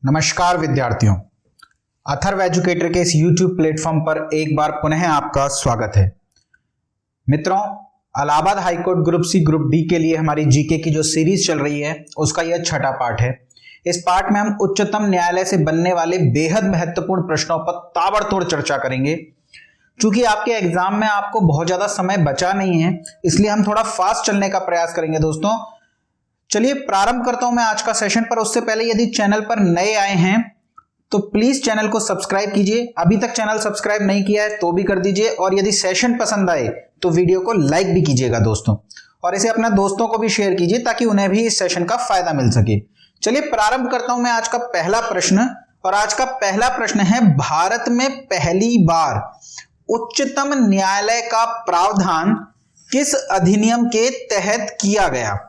नमस्कार विद्यार्थियों, अथर्व एजुकेटर के इस YouTube प्लेटफॉर्म पर एक बार पुनः आपका स्वागत है। मित्रों, Allahabad high court group C group D के लिए हमारी जीके की जो सीरीज चल रही है उसका यह छठा पार्ट है। इस पार्ट में हम उच्चतम न्यायालय से बनने वाले बेहद महत्वपूर्ण प्रश्नों पर ताबड़तोड़ चर्चा करेंगे। चूंकि आपके एग्जाम में आपको बहुत ज्यादा समय बचा नहीं है, इसलिए हम थोड़ा फास्ट चलने का प्रयास करेंगे। दोस्तों चलिए प्रारंभ करता हूं मैं आज का सेशन। पर उससे पहले यदि चैनल पर नए आए हैं तो प्लीज चैनल को सब्सक्राइब कीजिए। अभी तक चैनल सब्सक्राइब नहीं किया है तो भी कर दीजिए, और यदि सेशन पसंद आए तो वीडियो को लाइक भी कीजिएगा दोस्तों, और इसे अपने दोस्तों को भी शेयर कीजिए ताकि उन्हें भी इस सेशन का फायदा मिल सके। चलिए प्रारंभ करता हूं मैं आज का पहला प्रश्न, और आज का पहला प्रश्न है, भारत में पहली बार उच्चतम न्यायालय का प्रावधान किस अधिनियम के तहत किया गया?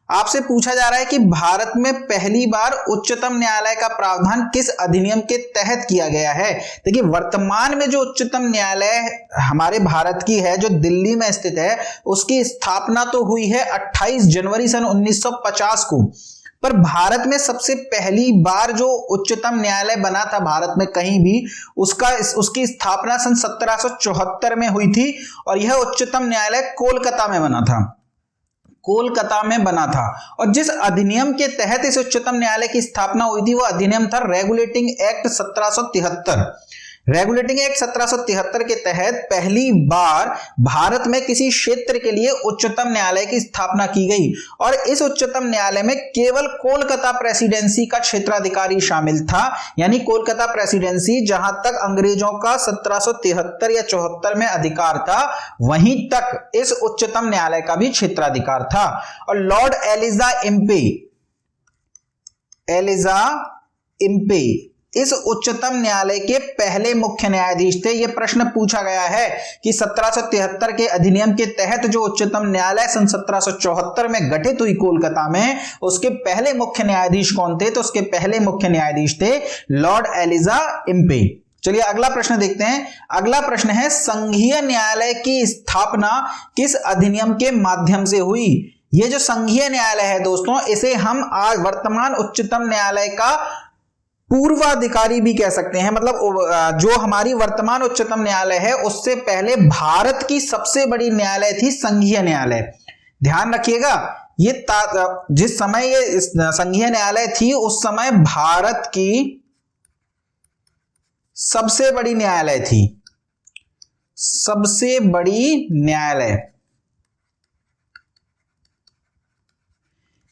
आपसे पूछा जा रहा है कि भारत में पहली बार उच्चतम न्यायालय का प्रावधान किस अधिनियम के तहत किया गया है। देखिए, वर्तमान में जो उच्चतम न्यायालय हमारे भारत की है, जो दिल्ली में स्थित है, उसकी स्थापना तो हुई है 28 जनवरी सन 1950 को। पर भारत में सबसे पहली बार जो उच्चतम न्यायालय बना था भारत में कहीं भी, उसकी स्थापना सन 1774 में हुई थी, और यह उच्चतम न्यायालय कोलकाता में बना था। कोलकाता में बना था। और जिस अधिनियम के तहत इस उच्चतम न्यायालय की स्थापना हुई थी, वह अधिनियम था रेगुलेटिंग एक्ट 1773। रेगुलेटिंग एक्ट 1773 के तहत पहली बार भारत में किसी क्षेत्र के लिए उच्चतम न्यायालय की स्थापना की गई, और इस उच्चतम न्यायालय में केवल कोलकाता प्रेसिडेंसी का क्षेत्राधिकारी शामिल था। यानी कोलकाता प्रेसिडेंसी, जहां तक अंग्रेजों का 1773 या 74 में अधिकार था, वहीं तक इस उच्चतम न्यायालय का भी क्षेत्राधिकार था। और लॉर्ड एलिजा इम्पे इस उच्चतम न्यायालय के पहले मुख्य न्यायाधीश थे। यह प्रश्न पूछा गया है कि 1773 के अधिनियम के तहत जो उच्चतम न्यायालय सन 1774 में गठित हुई कोलकाता में, उसके पहले मुख्य न्यायाधीश कौन थे? तो उसके पहले मुख्य न्यायाधीश थे लॉर्ड एलिजा इम्पे। चलिए अगला प्रश्न देखते हैं। अगला प्रश्न है, संघीय न्यायालय की स्थापना किस अधिनियम के माध्यम से हुई? यह जो संघीय न्यायालय है दोस्तों, इसे हम आज वर्तमान उच्चतम न्यायालय का पूर्वाधिकारी भी कह सकते हैं। मतलब जो हमारी वर्तमान उच्चतम न्यायालय है, उससे पहले भारत की सबसे बड़ी न्यायालय थी संघीय न्यायालय। ध्यान रखिएगा, ये जिस समय ये संघीय न्यायालय थी, उस समय भारत की सबसे बड़ी न्यायालय थी, सबसे बड़ी न्यायालय।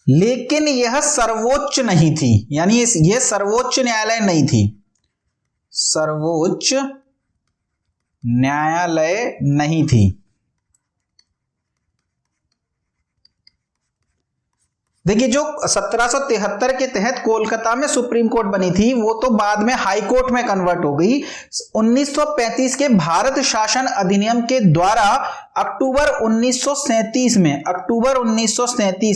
लेकिन यह सर्वोच्च नहीं थी, यानी यह सर्वोच्च न्यायालय नहीं थी, सर्वोच्च न्यायालय नहीं थी। देखिए, जो 1773 के तहत कोलकाता में सुप्रीम कोर्ट बनी थी, वो तो बाद में हाई कोर्ट में कन्वर्ट हो गई। 1935 के भारत शासन अधिनियम के द्वारा अक्टूबर 1937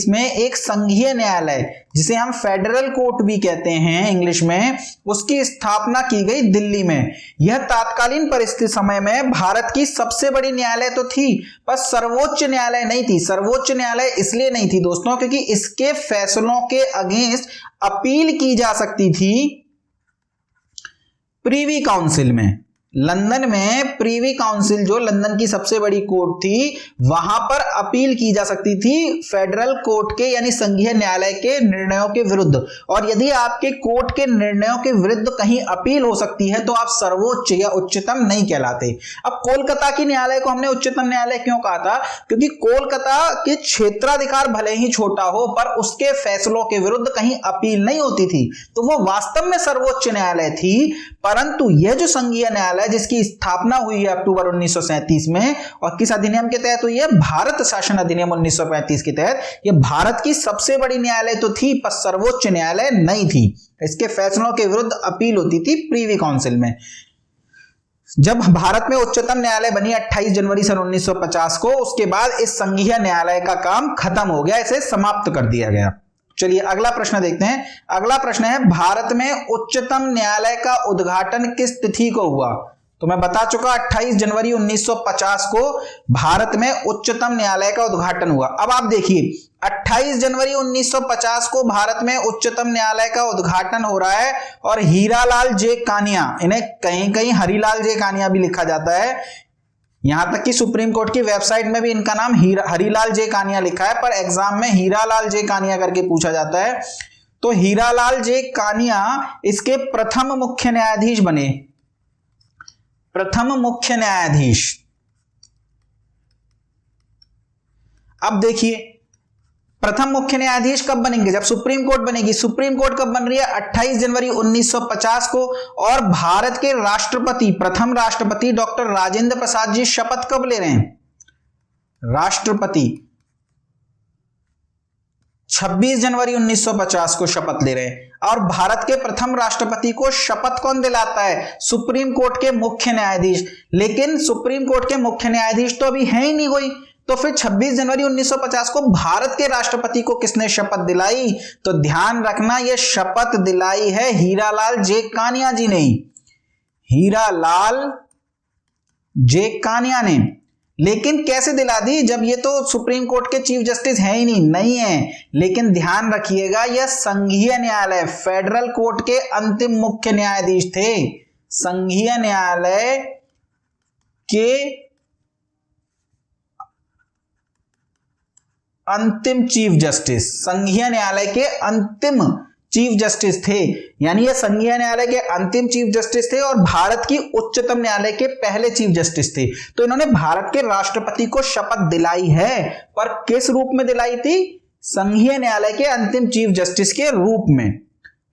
में एक संघीय न्यायालय, जिसे हम फेडरल कोर्ट भी कहते हैं इंग्लिश में, उसकी स्थापना की गई दिल्ली में। यह तात्कालीन परिस्थिति समय में भारत की सबसे बड़ी न्यायालय तो थी, पर सर्वोच्च न्यायालय नहीं थी। सर्वोच्च न्यायालय इसलिए नहीं थी दोस्तों, क्योंकि इसके फैसलों के अगेंस्ट अपील की जा सकती थी प्रीवी काउंसिल में। लंदन में प्रीवी काउंसिल, जो लंदन की सबसे बड़ी कोर्ट थी, वहां पर अपील की जा सकती थी फेडरल कोर्ट के, यानी संघीय न्यायालय के निर्णयों के विरुद्ध। और यदि आपके कोर्ट के निर्णयों के विरुद्ध कहीं अपील हो सकती है तो आप सर्वोच्च या उच्चतम नहीं कहलाते। अब कोलकाता की न्यायालय को हमने उच्चतम न्यायालय क्यों कहा था? क्योंकि कोलकाता के क्षेत्राधिकार भले ही छोटा हो, पर उसके फैसलों के विरुद्ध कहीं अपील नहीं होती थी, तो वो वास्तव में सर्वोच्च न्यायालय थी। परंतु यह जो संघीय न्यायालय जिसकी स्थापना हुई है अक्टूबर 1937 में, और किस अधिनियम के तहत हुई है? भारत शासन अधिनियम 1935 के तहत। यह भारत की सबसे बड़ी न्यायालय तो थी, पर सर्वोच्च न्यायालय नहीं थी। इसके फैसलों के विरुद्ध अपील होती थी प्रीवी काउंसिल में। जब भारत में उच्चतम न्यायालय बनी 28 जनवरी सन 1950 को, उसके बाद इस संघीय न्यायालय का काम खत्म हो गया, इसे समाप्त कर दिया गया। चलिए अगला प्रश्न देखते हैं। अगला प्रश्न है, भारत में उच्चतम न्यायालय का उद्घाटन किस तिथि को हुआ? तो मैं बता चुका 28 जनवरी 1950 को भारत में उच्चतम न्यायालय का उद्घाटन हुआ। अब आप देखिए, 28 जनवरी 1950 को भारत में उच्चतम न्यायालय का उद्घाटन हो रहा है और हीरालाल जे कानिया, इन्हें कहीं कहीं हरिलाल जे कानिया भी लिखा जाता है, यहां तक कि सुप्रीम कोर्ट की वेबसाइट में भी इनका नाम हरिलाल जे कानिया लिखा है, पर एग्जाम में हीरालाल जे कानिया करके पूछा जाता है। तो हीरालाल जे कानिया इसके प्रथम मुख्य न्यायाधीश बने, प्रथम मुख्य न्यायाधीश। अब देखिए प्रथम मुख्य न्यायाधीश कब बनेंगे, जब सुप्रीम कोर्ट बनेगी। सुप्रीम कोर्ट कब बन रही है, 28 जनवरी 1950 को। और भारत के राष्ट्रपति, प्रथम राष्ट्रपति डॉक्टर राजेंद्र प्रसाद जी शपथ कब ले रहे हैं, राष्ट्रपति 26 जनवरी 1950 को शपथ ले रहे हैं। और भारत के प्रथम राष्ट्रपति को शपथ कौन दिलाता है, सुप्रीम कोर्ट के मुख्य न्यायाधीश। लेकिन सुप्रीम कोर्ट के मुख्य न्यायाधीश तो अभी है ही नहीं कोई, तो फिर 26 जनवरी 1950 को भारत के राष्ट्रपति को किसने शपथ दिलाई, तो ध्यान रखना यह शपथ दिलाई है हीरालाल जे कानिया जी ने, हीरालाल जे कानिया ने। लेकिन कैसे दिला दी, जब ये तो सुप्रीम कोर्ट के चीफ जस्टिस है ही नहीं है। लेकिन ध्यान रखिएगा यह संघीय न्यायालय, फेडरल कोर्ट के अंतिम मुख्य न्यायाधीश थे, संघीय न्यायालय के अंतिम चीफ जस्टिस, संघीय न्यायालय के अंतिम चीफ जस्टिस थे। यानी ये संघीय न्यायालय के अंतिम चीफ जस्टिस थे और भारत की उच्चतम न्यायालय के पहले चीफ जस्टिस थे। तो इन्होंने भारत के राष्ट्रपति को शपथ दिलाई है, पर किस रूप में दिलाई थी, संघीय न्यायालय के अंतिम चीफ जस्टिस के रूप में।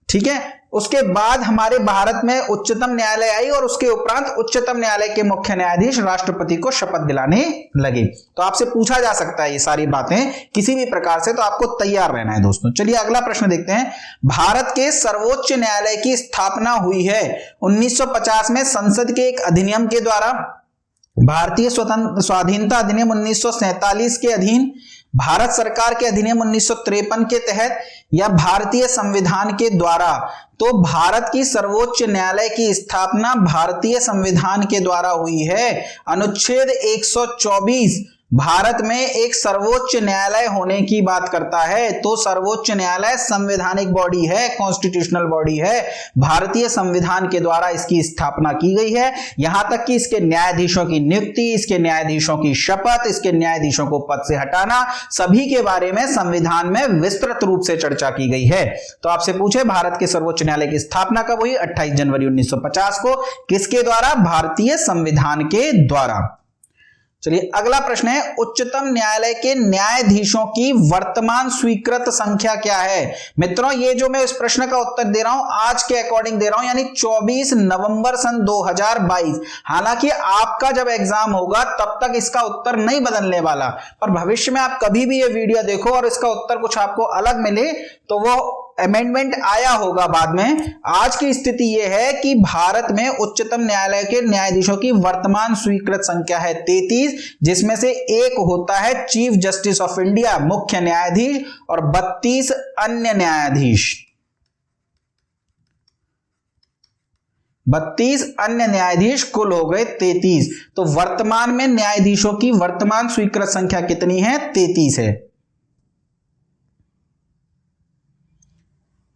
ठीक है, उसके बाद हमारे भारत में उच्चतम न्यायालय आई और उसके उपरांत उच्चतम न्यायालय के मुख्य न्यायाधीश राष्ट्रपति को शपथ दिलाने लगे। तो आपसे पूछा जा सकता है ये सारी बातें किसी भी प्रकार से, तो आपको तैयार रहना है दोस्तों। चलिए अगला प्रश्न देखते हैं। भारत के सर्वोच्च न्यायालय की स्थापना हुई है 1950 में संसद के एक अधिनियम के द्वारा, भारतीय स्वाधीनता अधिनियम 1947 के अधीन, भारत सरकार के अधिनियम 1953 के तहत, या भारतीय संविधान के द्वारा। तो भारत की सर्वोच्च न्यायालय की स्थापना भारतीय संविधान के द्वारा हुई है। अनुच्छेद 124 भारत में एक सर्वोच्च न्यायालय होने की बात करता है। तो सर्वोच्च न्यायालय संवैधानिक बॉडी है, कॉन्स्टिट्यूशनल बॉडी है, भारतीय संविधान के द्वारा इसकी स्थापना की गई है। यहां तक कि इसके न्यायाधीशों की नियुक्ति, इसके न्यायाधीशों की शपथ, इसके न्यायाधीशों को पद से हटाना, सभी के बारे में संविधान में विस्तृत रूप से चर्चा की गई है। तो आपसे पूछे भारत के सर्वोच्च न्यायालय की स्थापना कब हुई, 28 जनवरी 1950 को। किसके द्वारा, भारतीय संविधान के द्वारा। चलिए अगला प्रश्न है, उच्चतम न्यायालय के न्यायाधीशों की वर्तमान स्वीकृत संख्या क्या है। मित्रों ये जो मैं इस प्रश्न का उत्तर दे रहा हूं आज के अकॉर्डिंग दे रहा हूं, यानी 24 नवंबर सन 2022। हालांकि आपका जब एग्जाम होगा तब तक इसका उत्तर नहीं बदलने वाला, पर भविष्य में आप कभी भी ये वीडियो देखो और इसका उत्तर कुछ आपको अलग मिले तो वो अमेंडमेंट आया होगा बाद में। आज की स्थिति यह है कि भारत में उच्चतम न्यायालय के न्यायाधीशों की वर्तमान स्वीकृत संख्या है 33, जिसमें से एक होता है चीफ जस्टिस ऑफ इंडिया, मुख्य न्यायाधीश, और 32 अन्य न्यायाधीश। 32 अन्य न्यायाधीश, कुल हो गए 33। तो वर्तमान में न्यायाधीशों की वर्तमान स्वीकृत संख्या कितनी है, 33 है।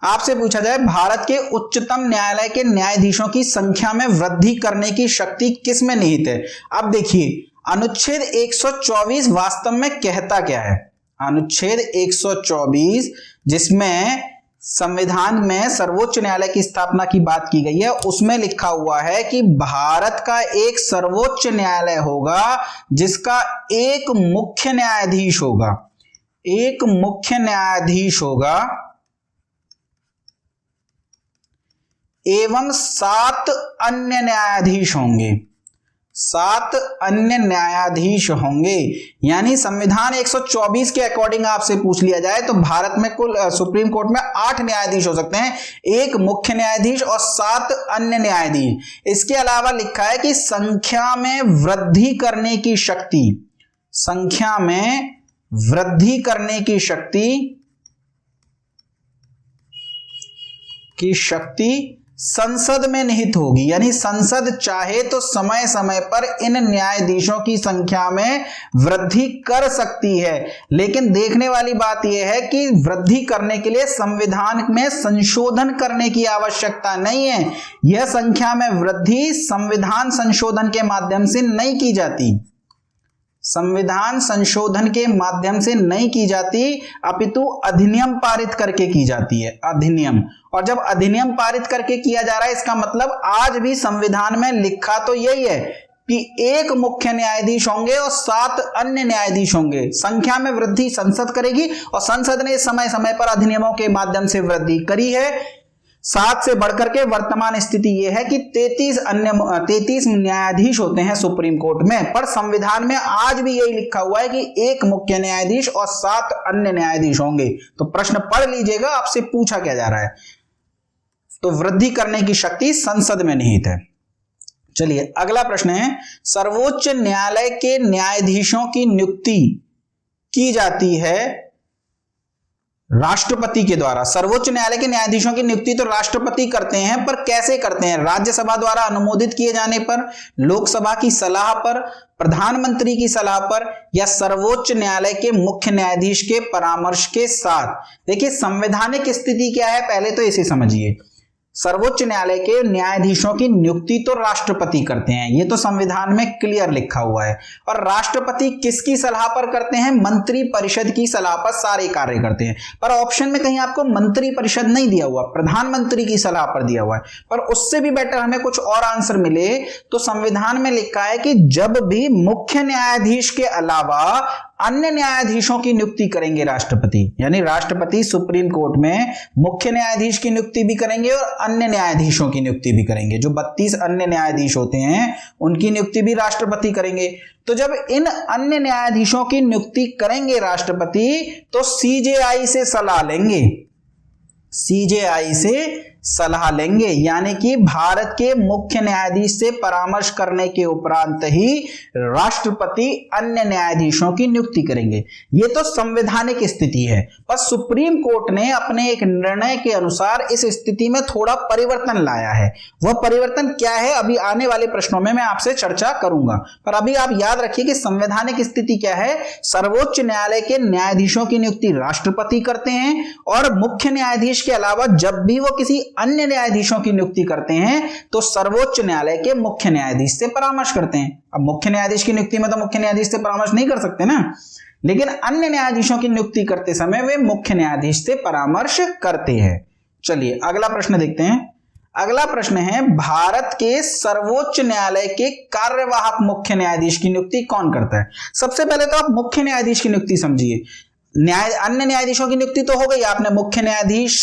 आपसे पूछा जाए भारत के उच्चतम न्यायालय के न्यायाधीशों की संख्या में वृद्धि करने की शक्ति किस में निहित है। अब देखिए अनुच्छेद 124 वास्तव में कहता क्या है। अनुच्छेद 124 जिसमें संविधान में सर्वोच्च न्यायालय की स्थापना की बात की गई है, उसमें लिखा हुआ है कि भारत का एक सर्वोच्च न्यायालय होगा जिसका एक मुख्य न्यायाधीश होगा, एक मुख्य न्यायाधीश होगा एवं 7 अन्य न्यायाधीश होंगे। 7 अन्य न्यायाधीश होंगे। यानी संविधान 124 के अकॉर्डिंग आपसे पूछ लिया जाए तो भारत में कुल सुप्रीम कोर्ट में 8 न्यायाधीश हो सकते हैं, एक मुख्य न्यायाधीश और 7 अन्य न्यायाधीश। इसके अलावा लिखा है कि संख्या में वृद्धि करने की शक्ति, संख्या में वृद्धि करने की शक्ति संसद में निहित होगी, यानी संसद चाहे तो समय समय पर इन न्यायाधीशों की संख्या में वृद्धि कर सकती है। लेकिन देखने वाली बात यह है कि वृद्धि करने के लिए संविधान में संशोधन करने की आवश्यकता नहीं है। यह संख्या में वृद्धि संविधान संशोधन के माध्यम से नहीं की जाती, संविधान संशोधन के माध्यम से नहीं की जाती, अपितु अधिनियम पारित करके की जाती है, अधिनियम। और जब अधिनियम पारित करके किया जा रहा है, इसका मतलब आज भी संविधान में लिखा तो यही है कि एक मुख्य न्यायाधीश होंगे और 7 अन्य न्यायाधीश होंगे। संख्या में वृद्धि संसद करेगी और संसद ने समय समय पर अधिनियमों के माध्यम से वृद्धि करी है। 7 से बढ़कर के वर्तमान स्थिति यह है कि 33 न्यायाधीश होते हैं सुप्रीम कोर्ट में, पर संविधान में आज भी यही लिखा हुआ है कि एक मुख्य न्यायाधीश और 7 अन्य न्यायाधीश होंगे। तो प्रश्न पढ़ लीजिएगा, आपसे पूछा क्या जा रहा है। तो वृद्धि करने की शक्ति संसद में निहित है। चलिए अगला प्रश्न है, सर्वोच्च न्यायालय के न्यायाधीशों की नियुक्ति की जाती है राष्ट्रपति के द्वारा। सर्वोच्च न्यायालय के न्यायाधीशों की नियुक्ति तो राष्ट्रपति करते हैं, पर कैसे करते हैं? राज्यसभा द्वारा अनुमोदित किए जाने पर, लोकसभा की सलाह पर, प्रधानमंत्री की सलाह पर, या सर्वोच्च न्यायालय के मुख्य न्यायाधीश के परामर्श के साथ। देखिए संवैधानिक स्थिति क्या है, पहले तो इसे समझिए। सर्वोच्च न्यायालय के न्यायाधीशों की नियुक्ति तो राष्ट्रपति करते हैं, ये तो संविधान में क्लियर लिखा हुआ है। और राष्ट्रपति किसकी सलाह पर करते हैं? मंत्री परिषद की सलाह पर सारे कार्य करते हैं। पर ऑप्शन में कहीं आपको मंत्री परिषद नहीं दिया हुआ, प्रधानमंत्री की सलाह पर दिया हुआ है। पर उससे भी बेटर हमें कुछ और आंसर मिले तो संविधान में लिखा है कि जब भी मुख्य न्यायाधीश के अलावा अन्य न्यायाधीशों की नियुक्ति करेंगे राष्ट्रपति, यानी राष्ट्रपति सुप्रीम कोर्ट में मुख्य न्यायाधीश की नियुक्ति भी करेंगे और अन्य न्यायाधीशों की नियुक्ति भी करेंगे। जो 32 अन्य न्यायाधीश होते हैं उनकी नियुक्ति भी राष्ट्रपति करेंगे। तो जब इन अन्य न्यायाधीशों की नियुक्ति करेंगे राष्ट्रपति, तो सीजेआई से सलाह लेंगे, सीजेआई से सलाह लेंगे, यानी कि भारत के मुख्य न्यायाधीश से परामर्श करने के उपरांत ही राष्ट्रपति अन्य न्यायाधीशों की नियुक्ति करेंगे। ये तो संवैधानिक स्थिति है। पर सुप्रीम कोर्ट ने अपने एक निर्णय के अनुसार इस स्थिति में थोड़ा परिवर्तन लाया है। वह परिवर्तन क्या है, अभी आने वाले प्रश्नों में मैं आपसे चर्चा करूंगा। पर अभी आप याद रखिए कि संवैधानिक स्थिति क्या है। सर्वोच्च न्यायालय के न्यायाधीशों की नियुक्ति राष्ट्रपति करते हैं और मुख्य न्यायाधीश के अलावा जब भी वो किसी अन्य न्यायाधीशों की नियुक्ति करते हैं तो सर्वोच्च न्यायालय के मुख्य न्यायाधीश से परामर्श करते हैं। अब मुख्य न्यायाधीश की नियुक्ति में तो मुख्य न्यायाधीश से परामर्श नहीं कर सकते ना, लेकिन अन्य न्यायाधीशों की नियुक्ति करते समय वे मुख्य न्यायाधीश से परामर्श करते हैं। चलिए अगला प्रश्न देखते हैं। अगला प्रश्न है, भारत के सर्वोच्च न्यायालय के कार्यवाहक मुख्य न्यायाधीश की नियुक्ति कौन करता है? सबसे पहले तो आप मुख्य न्यायाधीश की नियुक्ति समझिए। अन्य न्यायाधीशों की नियुक्ति तो हो गई, आपने मुख्य न्यायाधीश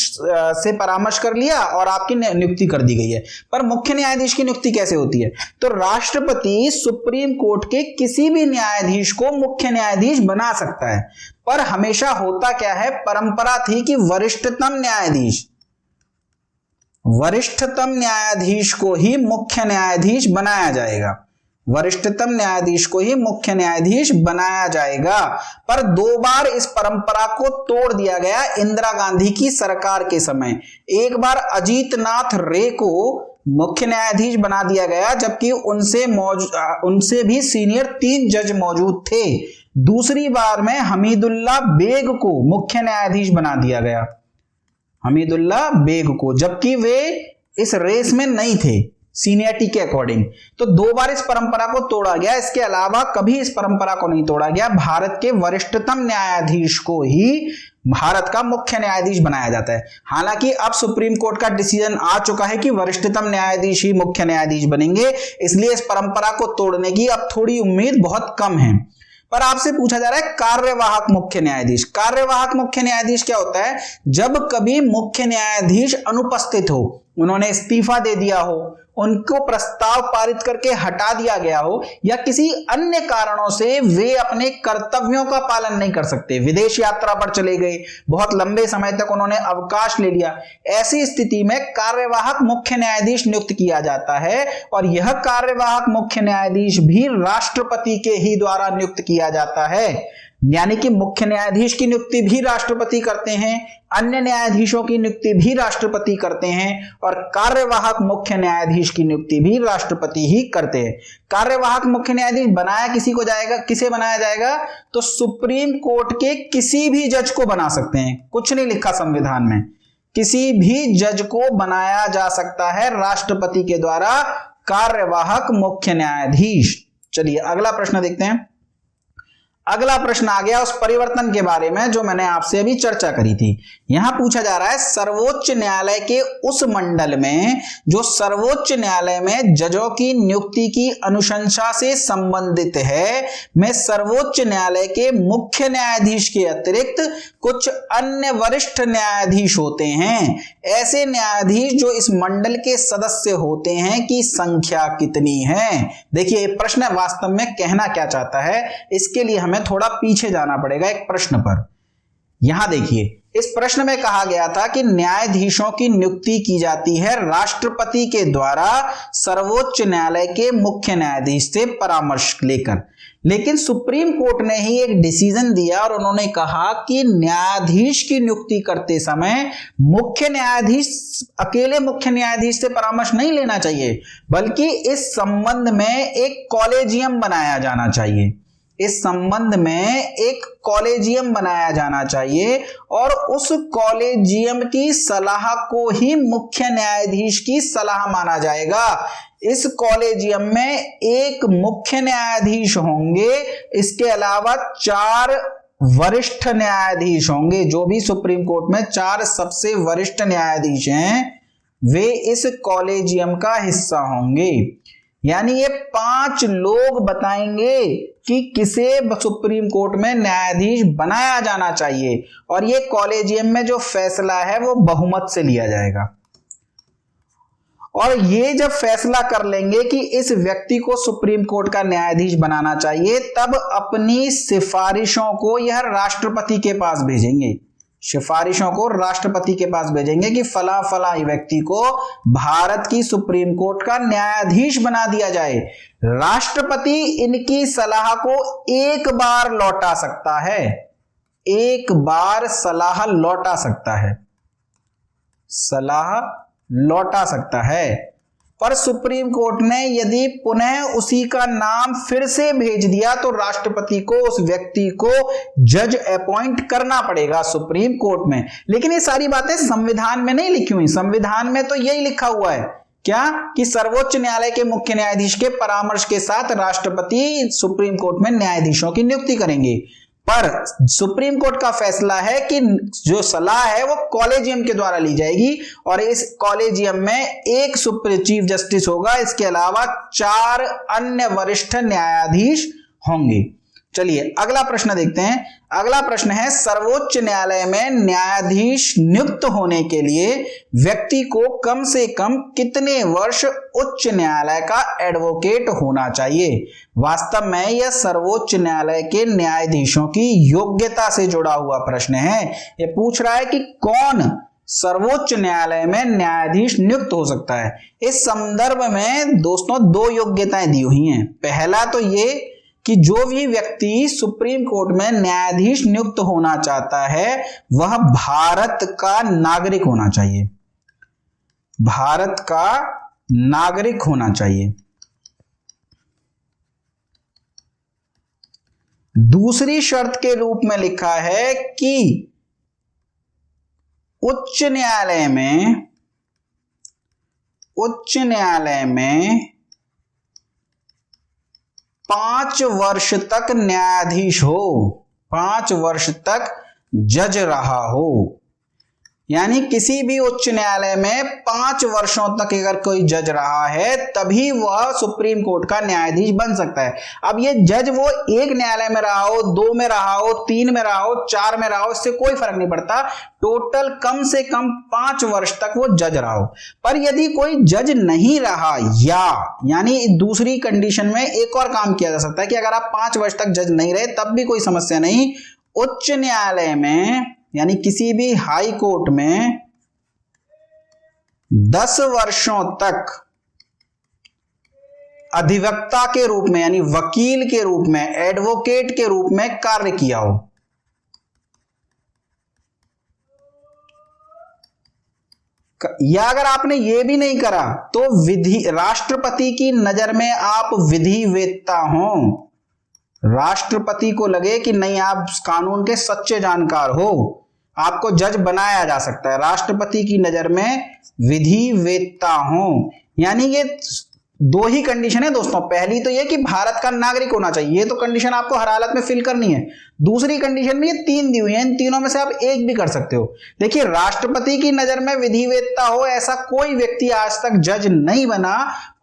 से परामर्श कर लिया और आपकी नियुक्ति कर दी गई है। पर मुख्य न्यायाधीश की नियुक्ति कैसे होती है? तो राष्ट्रपति सुप्रीम कोर्ट के किसी भी न्यायाधीश को मुख्य न्यायाधीश बना सकता है। पर हमेशा होता क्या है, परंपरा थी कि वरिष्ठतम न्यायाधीश को ही मुख्य न्यायाधीश बनाया जाएगा, वरिष्ठतम न्यायाधीश को ही मुख्य न्यायाधीश बनाया जाएगा। पर 2 बार इस परंपरा को तोड़ दिया गया इंदिरा गांधी की सरकार के समय। एक बार अजीत नाथ रे को मुख्य न्यायाधीश बना दिया गया, जबकि उनसे भी सीनियर 3 जज मौजूद थे। दूसरी बार में हमीदुल्ला बेग को मुख्य न्यायाधीश बना दिया गया, हमीदुल्ला बेग को, जबकि वे इस रेस में नहीं थे सीनियरिटी के अकॉर्डिंग। तो 2 बार इस परंपरा को तोड़ा गया, इसके अलावा कभी इस परंपरा को नहीं तोड़ा गया। भारत के वरिष्ठतम न्यायाधीश को ही भारत का मुख्य न्यायाधीश बनाया जाता है। हालांकि अब सुप्रीम कोर्ट का डिसीजन आ चुका है कि वरिष्ठतम न्यायाधीश ही मुख्य न्यायाधीश बनेंगे, इसलिए इस परंपरा को तोड़ने की अब थोड़ी उम्मीद बहुत कम है। पर आपसे पूछा जा रहा है कार्यवाहक मुख्य न्यायाधीश। कार्यवाहक मुख्य न्यायाधीश क्या होता है? जब कभी मुख्य न्यायाधीश अनुपस्थित हो, उन्होंने इस्तीफा दे दिया हो, उनको प्रस्ताव पारित करके हटा दिया गया हो, या किसी अन्य कारणों से वे अपने कर्तव्यों का पालन नहीं कर सकते, विदेश यात्रा पर चले गए, बहुत लंबे समय तक उन्होंने अवकाश ले लिया, ऐसी स्थिति में कार्यवाहक मुख्य न्यायाधीश नियुक्त किया जाता है। और यह कार्यवाहक मुख्य न्यायाधीश भी राष्ट्रपति के ही द्वारा नियुक्त किया जाता है। यानी कि मुख्य न्यायाधीश की नियुक्ति भी राष्ट्रपति करते हैं, अन्य न्यायाधीशों की नियुक्ति भी राष्ट्रपति करते हैं, और कार्यवाहक मुख्य न्यायाधीश की नियुक्ति भी राष्ट्रपति ही करते हैं। कार्यवाहक मुख्य न्यायाधीश बनाया किसी को जाएगा, किसे बनाया जाएगा? तो सुप्रीम कोर्ट के किसी भी जज को बना सकते हैं, कुछ नहीं लिखा संविधान में, किसी भी जज को बनाया जा सकता है राष्ट्रपति के द्वारा कार्यवाहक मुख्य न्यायाधीश। चलिए अगला प्रश्न देखते हैं। अगला प्रश्न आ गया उस परिवर्तन के बारे में जो मैंने आपसे अभी चर्चा करी थी। यहां पूछा जा रहा है सर्वोच्च न्यायालय के उस मंडल में जो सर्वोच्च न्यायालय में जजों की नियुक्ति की अनुशंसा से संबंधित है, में सर्वोच्च न्यायालय के मुख्य न्यायाधीश के अतिरिक्त कुछ अन्य वरिष्ठ न्यायाधीश होते हैं। ऐसे न्यायाधीश जो इस मंडल के सदस्य होते हैं की संख्या कितनी है? देखिए प्रश्न वास्तव में कहना क्या चाहता है, इसके लिए हमें थोड़ा पीछे जाना पड़ेगा एक प्रश्न पर। यहां देखिए इस प्रश्न में कहा गया था कि न्यायाधीशों की नियुक्ति की जाती है राष्ट्रपति के द्वारा सर्वोच्च न्यायालय के मुख्य न्यायाधीश से परामर्श लेकर, लेकिन सुप्रीम कोर्ट ने ही एक डिसीजन दिया और उन्होंने कहा कि न्यायाधीश की नियुक्ति करते समय मुख्य न्यायाधीश अकेले मुख्य न्यायाधीश से परामर्श नहीं लेना चाहिए, बल्कि इस संबंध में एक कॉलेजियम बनाया जाना चाहिए। इस संबंध में एक कॉलेजियम बनाया जाना चाहिए और उस कॉलेजियम की सलाह को ही मुख्य न्यायाधीश की सलाह माना जाएगा। इस कॉलेजियम में एक मुख्य न्यायाधीश होंगे, इसके अलावा 4 वरिष्ठ न्यायाधीश होंगे। जो भी सुप्रीम कोर्ट में 4 सबसे वरिष्ठ न्यायाधीश हैं वे इस कॉलेजियम का हिस्सा होंगे। यानी ये 5 लोग बताएंगे कि किसे सुप्रीम कोर्ट में न्यायाधीश बनाया जाना चाहिए, और ये कॉलेजियम में जो फैसला है वो बहुमत से लिया जाएगा। और ये जब फैसला कर लेंगे कि इस व्यक्ति को सुप्रीम कोर्ट का न्यायाधीश बनाना चाहिए, तब अपनी सिफारिशों को यह राष्ट्रपति के पास भेजेंगे। सिफारिशों को राष्ट्रपति के पास भेजेंगे कि फला फला व्यक्ति को भारत की सुप्रीम कोर्ट का न्यायाधीश बना दिया जाए। राष्ट्रपति इनकी सलाह को एक बार लौटा सकता है, एक बार सलाह लौटा सकता है, सलाह लौटा सकता है। पर सुप्रीम कोर्ट ने यदि पुनः उसी का नाम फिर से भेज दिया तो राष्ट्रपति को उस व्यक्ति को जज अपॉइंट करना पड़ेगा सुप्रीम कोर्ट में। लेकिन ये सारी बातें संविधान में नहीं लिखी हुई। संविधान में तो यही लिखा हुआ है क्या कि सर्वोच्च न्यायालय के मुख्य न्यायाधीश के परामर्श के साथ राष्ट्रपति सुप्रीम कोर्ट में न्यायाधीशों की नियुक्ति करेंगे। पर सुप्रीम कोर्ट का फैसला है कि जो सलाह है वो कॉलेजियम के द्वारा ली जाएगी, और इस कॉलेजियम में एक चीफ जस्टिस होगा, इसके अलावा 4 अन्य वरिष्ठ न्यायाधीश होंगे। चलिए अगला प्रश्न देखते हैं। अगला प्रश्न है सर्वोच्च न्यायालय में न्यायाधीश नियुक्त होने के लिए व्यक्ति को कम से कम कितने वर्ष उच्च न्यायालय का एडवोकेट होना चाहिए? वास्तव में यह सर्वोच्च न्यायालय के न्यायाधीशों की योग्यता से जुड़ा हुआ प्रश्न है। यह पूछ रहा है कि कौन सर्वोच्च न्यायालय में न्यायाधीश नियुक्त हो सकता है। इस संदर्भ में दोस्तों 2 योग्यताएं दी हुई हैं। पहला तो ये कि जो भी व्यक्ति सुप्रीम कोर्ट में न्यायाधीश नियुक्त होना चाहता है वह भारत का नागरिक होना चाहिए, भारत का नागरिक होना चाहिए। दूसरी शर्त के रूप में लिखा है कि उच्च न्यायालय में 5 वर्ष तक न्यायाधीश हो, 5 वर्ष तक जज रहा हो। यानी किसी भी उच्च न्यायालय में 5 वर्षों तक अगर कोई जज रहा है तभी वह सुप्रीम कोर्ट का न्यायाधीश बन सकता है। अब ये जज वो एक न्यायालय में रहा हो, 2 में रहा हो, 3 में रहा हो, 4 में रहा हो, इससे कोई फर्क नहीं पड़ता। टोटल कम से कम 5 वर्ष तक वो जज रहा हो। पर यदि कोई जज नहीं रहा, यानी दूसरी कंडीशन में एक और काम किया जा सकता है कि अगर आप 5 वर्ष तक जज नहीं रहे तब भी कोई समस्या नहीं। उच्च न्यायालय में यानी किसी भी हाई कोर्ट में 10 वर्षों तक अधिवक्ता के रूप में यानी वकील के रूप में, एडवोकेट के रूप में कार्य किया हो। या अगर आपने ये भी नहीं करा तो राष्ट्रपति की नजर में आप विधिवेत्ता हो, राष्ट्रपति को लगे कि नहीं आप कानून के सच्चे जानकार हो, आपको जज बनाया जा सकता है, राष्ट्रपति की नजर में विधिवेत्ता हो। यानी ये दो ही कंडीशन है दोस्तों। पहली तो ये कि भारत का नागरिक होना चाहिए, ये तो कंडीशन आपको हर हालत में फिल करनी है। दूसरी कंडीशन में ये 3 दी हुई है, इन तीनों में से आप एक भी कर सकते हो। देखिए, राष्ट्रपति की नजर में विधिवेत्ता हो ऐसा कोई व्यक्ति आज तक जज नहीं बना,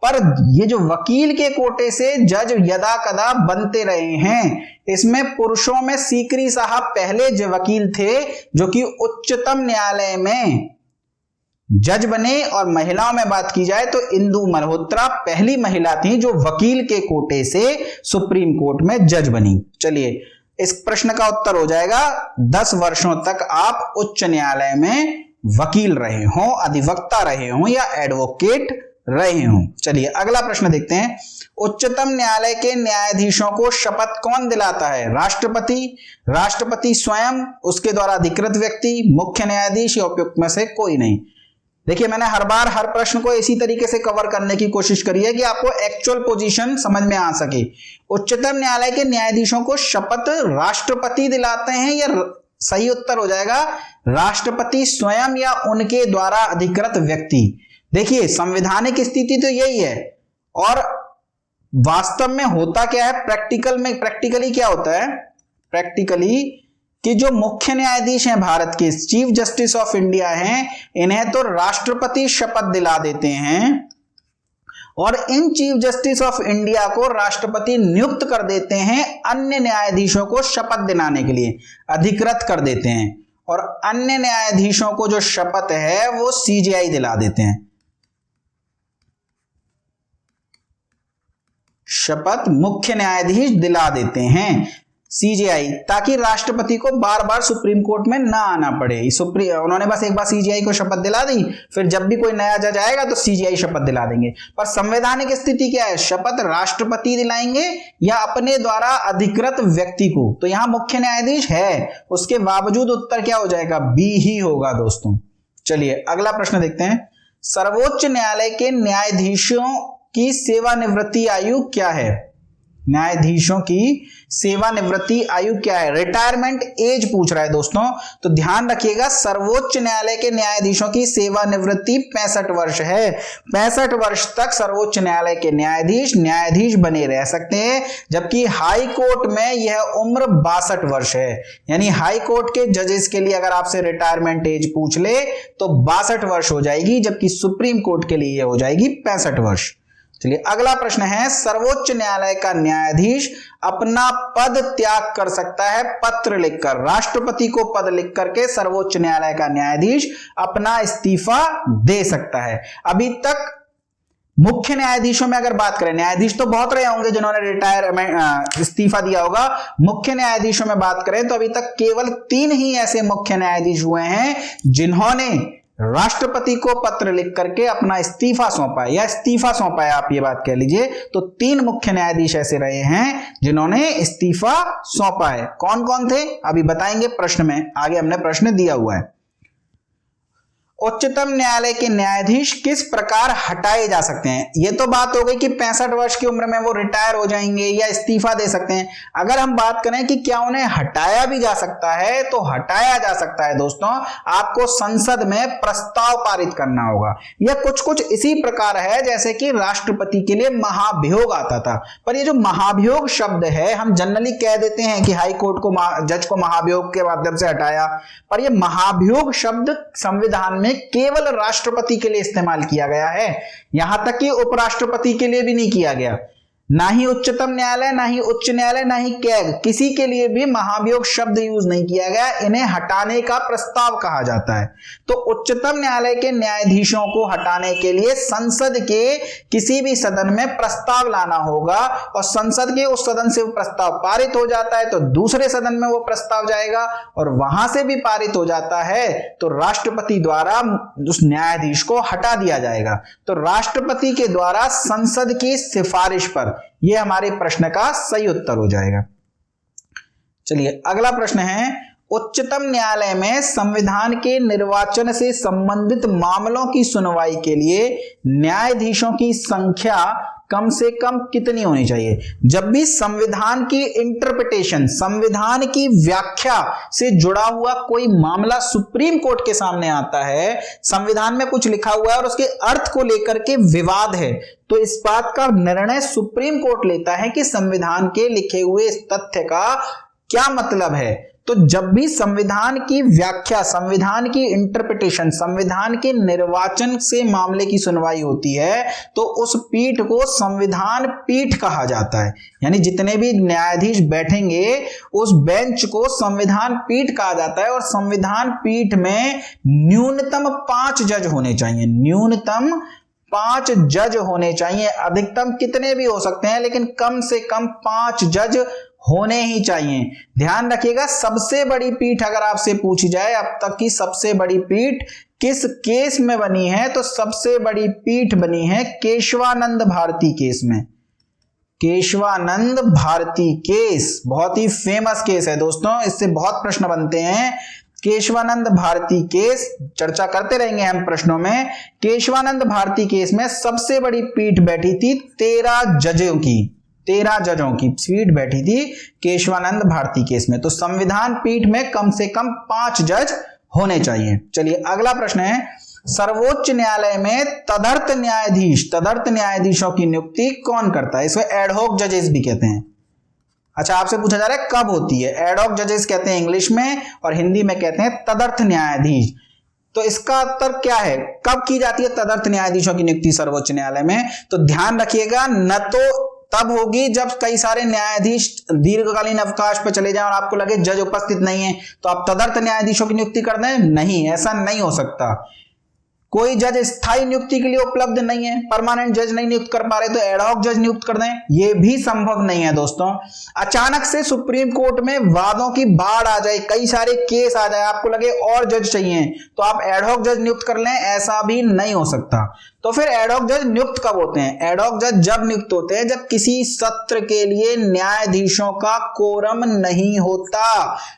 पर ये जो वकील के कोटे से जज यदा कदा बनते रहे हैं, इसमें पुरुषों में सीकरी साहब पहले वकील थे जो कि उच्चतम न्यायालय में जज बने, और महिलाओं में बात की जाए तो इंदु मल्होत्रा पहली महिला थी जो वकील के कोटे से सुप्रीम कोर्ट में जज बनी। चलिए, इस प्रश्न का उत्तर हो जाएगा 10 वर्षों तक आप उच्च न्यायालय में वकील रहे हो, अधिवक्ता रहे हो या एडवोकेट रहे हो। चलिए अगला प्रश्न देखते हैं। उच्चतम न्यायालय के न्यायाधीशों को शपथ कौन दिलाता है? राष्ट्रपति, राष्ट्रपति स्वयं, उसके द्वारा अधिकृत व्यक्ति, मुख्य न्यायाधीश या उपयुक्त में से कोई नहीं। देखिए, मैंने हर बार हर प्रश्न को इसी तरीके से कवर करने की कोशिश करी है कि आपको एक्चुअल पोजीशन समझ में आ सके। उच्चतम न्यायालय के न्यायाधीशों को शपथ राष्ट्रपति दिलाते हैं, या सही उत्तर हो जाएगा राष्ट्रपति स्वयं या उनके द्वारा अधिकृत व्यक्ति। देखिए, संवैधानिक स्थिति तो यही है, और वास्तव में होता क्या है प्रैक्टिकली क्या होता है? प्रैक्टिकली कि जो मुख्य न्यायाधीश हैं भारत के, चीफ जस्टिस ऑफ इंडिया हैं, इन्हें तो राष्ट्रपति शपथ दिला देते हैं, और in chief justice of India को राष्ट्रपति नियुक्त कर देते हैं अन्य न्यायाधीशों को शपथ दिलाने के लिए, अधिकृत कर देते हैं, और अन्य न्यायाधीशों को जो शपथ है वो सीजेआई दिला देते हैं। शपथ मुख्य न्यायाधीश दिला देते हैं सीजेआई, ताकि राष्ट्रपति को बार बार सुप्रीम कोर्ट में ना आना पड़े। उन्होंने बस एक बार सीजेआई को शपथ दिला दी, फिर जब भी कोई नया जज आएगा तो सीजेआई शपथ दिला देंगे। पर संवैधानिक स्थिति क्या है? शपथ राष्ट्रपति दिलाएंगे या अपने द्वारा अधिकृत व्यक्ति को। तो यहां मुख्य न्यायाधीश है, उसके बावजूद उत्तर क्या हो जाएगा? बी ही होगा दोस्तों। चलिए अगला प्रश्न देखते हैं। सर्वोच्च न्यायालय के न्यायाधीशों की सेवानिवृत्ति आयु क्या है? न्यायाधीशों की सेवानिवृत्ति आयु क्या है? रिटायरमेंट एज पूछ रहा है दोस्तों, तो ध्यान रखिएगा, सर्वोच्च न्यायालय के न्यायाधीशों की सेवानिवृत्ति 65 वर्ष है। 65 वर्ष तक सर्वोच्च न्यायालय के न्यायाधीश बने रह सकते हैं, जबकि हाई कोर्ट में यह उम्र 62 वर्ष है। यानी हाई कोर्ट के जजेस के लिए अगर आपसे रिटायरमेंट एज पूछ ले तो 62 वर्ष हो जाएगी, जबकि सुप्रीम कोर्ट के लिए यह हो जाएगी 65 वर्ष। चलिए अगला प्रश्न है, सर्वोच्च न्यायालय का न्यायाधीश अपना पद त्याग कर सकता है पत्र लिखकर। राष्ट्रपति को पद लिख करके सर्वोच्च न्यायालय का न्यायाधीश अपना इस्तीफा दे सकता है। अभी तक मुख्य न्यायाधीशों में अगर बात करें, न्यायाधीश तो बहुत रहे होंगे जिन्होंने इस्तीफा दिया होगा, मुख्य न्यायाधीशों में बात करें तो अभी तक केवल 3 ही ऐसे मुख्य न्यायाधीश हुए हैं जिन्होंने राष्ट्रपति को पत्र लिख करके अपना इस्तीफा सौंपा है, या इस्तीफा सौंपा है, आप ये बात कह लीजिए। तो 3 मुख्य न्यायाधीश ऐसे रहे हैं जिन्होंने इस्तीफा सौंपा है। कौन कौन थे अभी बताएंगे प्रश्न में, आगे हमने प्रश्न दिया हुआ है। उच्चतम न्यायालय के न्यायाधीश किस प्रकार हटाए जा सकते हैं? ये तो बात हो गई कि 65 वर्ष की उम्र में वो रिटायर हो जाएंगे या इस्तीफा दे सकते हैं। अगर हम बात करें कि क्या उन्हें हटाया भी जा सकता है, तो हटाया जा सकता है दोस्तों। आपको संसद में प्रस्ताव पारित करना होगा। यह कुछ इसी प्रकार है जैसे कि राष्ट्रपति के लिए महाभियोग आता था। पर ये जो महाभियोग शब्द है, हम जनरली कह देते हैं कि हाई कोर्ट को जज को महाभियोग के माध्यम से हटाया, पर यह महाभियोग शब्द संविधान में केवल राष्ट्रपति के लिए इस्तेमाल किया गया है, यहां तक कि उपराष्ट्रपति के लिए भी नहीं किया गया। ना ही उच्चतम न्यायालय, ना ही उच्च न्यायालय, ना ही कैग, किसी के लिए भी महाभियोग शब्द यूज नहीं किया गया। इन्हें हटाने का प्रस्ताव कहा जाता है। तो उच्चतम न्यायालय के न्यायाधीशों को हटाने के लिए संसद के किसी भी सदन में प्रस्ताव लाना होगा, और संसद के उस सदन से वो प्रस्ताव पारित हो जाता है तो दूसरे सदन में वो प्रस्ताव जाएगा, और वहां से भी पारित हो जाता है तो राष्ट्रपति द्वारा उस न्यायाधीश को हटा दिया जाएगा। तो राष्ट्रपति के द्वारा संसद की सिफारिश पर, यह हमारे प्रश्न का सही उत्तर हो जाएगा। चलिए अगला प्रश्न है, उच्चतम न्यायालय में संविधान के निर्वाचन से संबंधित मामलों की सुनवाई के लिए न्यायाधीशों की संख्या कम से कम कितनी होनी चाहिए? जब भी संविधान की इंटरप्रिटेशन, संविधान की व्याख्या से जुड़ा हुआ कोई मामला सुप्रीम कोर्ट के सामने आता है, संविधान में कुछ लिखा हुआ है और उसके अर्थ को लेकर के विवाद है, तो इस बात का निर्णय सुप्रीम कोर्ट लेता है कि संविधान के लिखे हुए इस तथ्य का क्या मतलब है। तो जब भी संविधान की व्याख्या, संविधान की इंटरप्रिटेशन, संविधान के निर्वाचन से मामले की सुनवाई होती है तो उस पीठ को संविधान पीठ कहा जाता है। यानी जितने भी न्यायाधीश बैठेंगे उस बेंच को संविधान पीठ कहा जाता है, और संविधान पीठ में न्यूनतम 5 जज होने चाहिए। न्यूनतम 5 जज होने चाहिए। अधिकतम कितने भी हो सकते हैं, लेकिन कम से कम 5 जज होने ही चाहिए। ध्यान रखिएगा, सबसे बड़ी पीठ अगर आपसे पूछी जाए अब तक की सबसे बड़ी पीठ किस केस में बनी है, तो सबसे बड़ी पीठ बनी है केशवानंद भारती केस में। केशवानंद भारती केस बहुत ही फेमस केस है दोस्तों, इससे बहुत प्रश्न बनते हैं। केशवानंद भारती केस चर्चा करते रहेंगे हम प्रश्नों में। केशवानंद भारती केस में सबसे बड़ी पीठ बैठी थी 13 जजों की, 13 जजों की पीठ बैठी थी केशवानंद भारती केस में। तो संविधान पीठ में कम से कम 5 जज होने चाहिए। चलिए अगला प्रश्न है, सर्वोच्च न्यायालय में तदर्थ न्यायाधीश, तदर्थ न्यायाधीशों की नियुक्ति कौन करता है? इसको एडहॉक जजेस भी कहते हैं। अच्छा, आपसे पूछा जा रहा है कब होती है? एडहॉक जजेस कहते हैं इंग्लिश में, और हिंदी में कहते हैं तदर्थ न्यायाधीश। तो इसका उत्तर क्या है? कब की जाती है तदर्थ न्यायाधीशों की नियुक्ति सर्वोच्च न्यायालय में? तो ध्यान रखिएगा, न तो तब होगी जब कई सारे न्यायाधीश दीर्घकालीन अवकाश पर चले जाएं और आपको लगे जज उपस्थित नहीं है तो आप तदर्थ न्यायाधीशों की नियुक्ति कर दें। नहीं, ऐसा नहीं हो सकता। कोई जज स्थायी नियुक्ति के लिए उपलब्ध नहीं है, परमानेंट जज नहीं नियुक्त कर पा रहे तो एडहॉक जज नियुक्त कर दें, यह भी संभव नहीं है दोस्तों। अचानक से सुप्रीम कोर्ट में वादों की बाढ़ आ जाए, कई सारे केस आ जाए, आपको लगे और जज चाहिए तो आप एडहॉक जज नियुक्त कर लें, ऐसा भी नहीं हो सकता। तो फिर एडहॉक जज नियुक्त कब होते हैं? एडहॉक जज जब नियुक्त होते हैं जब किसी सत्र के लिए न्यायाधीशों का कोरम नहीं होता।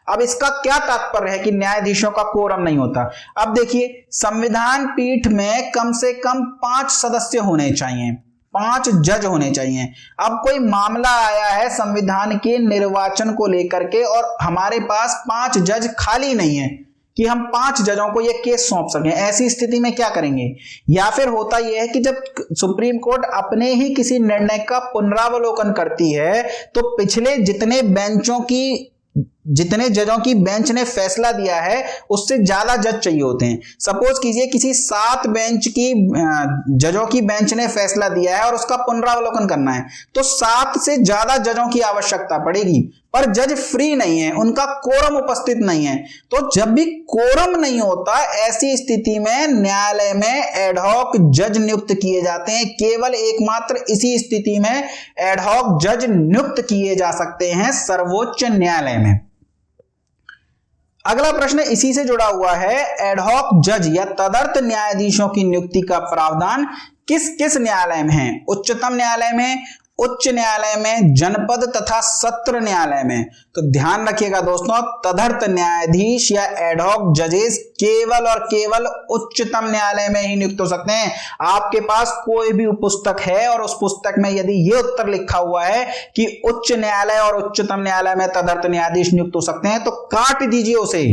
अब इसका क्या तात्पर्य है कि न्यायाधीशों का कोरम नहीं होता? अब देखिए, संविधान पीठ में कम से कम 5 सदस्य होने चाहिए, 5 जज होने चाहिए। अब कोई मामला आया है संविधान के निर्वाचन को लेकर के और हमारे पास 5 जज खाली नहीं है कि हम 5 जजों को यह केस सौंप सकें। ऐसी स्थिति में क्या करेंगे? या फिर होता यह है कि जब सुप्रीम कोर्ट अपने ही किसी निर्णय का पुनरावलोकन करती है तो पिछले जितने जजों की बेंच ने फैसला दिया है उससे ज्यादा जज चाहिए होते हैं। सपोज कीजिए किसी 7 बेंच की जजों की बेंच ने फैसला दिया है और उसका पुनरावलोकन करना है तो 7 से ज्यादा जजों की आवश्यकता पड़ेगी, पर जज फ्री नहीं है, उनका कोरम उपस्थित नहीं है। तो जब भी कोरम नहीं होता ऐसी स्थिति में न्यायालय में एडहॉक जज नियुक्त किए जाते हैं। केवल एकमात्र इसी स्थिति में एडहॉक जज नियुक्त किए जा सकते हैं सर्वोच्च न्यायालय में। अगला प्रश्न इसी से जुड़ा हुआ है, एडहॉक जज या तदर्थ न्यायाधीशों की नियुक्ति का प्रावधान किस किस न्यायालय में है? उच्चतम न्यायालय में, उच्च न्यायालय में, जनपद तथा सत्र न्यायालय में। तो ध्यान रखिएगा दोस्तों, तदर्थ न्यायाधीश या एडहॉक जजेस केवल और केवल उच्चतम न्यायालय में ही नियुक्त हो सकते हैं। आपके पास कोई भी पुस्तक है और उस पुस्तक में यदि ये उत्तर लिखा हुआ है कि उच्च न्यायालय और उच्चतम न्यायालय में तदर्थ न्यायाधीश नियुक्त हो सकते हैं तो काट दीजिए उसे।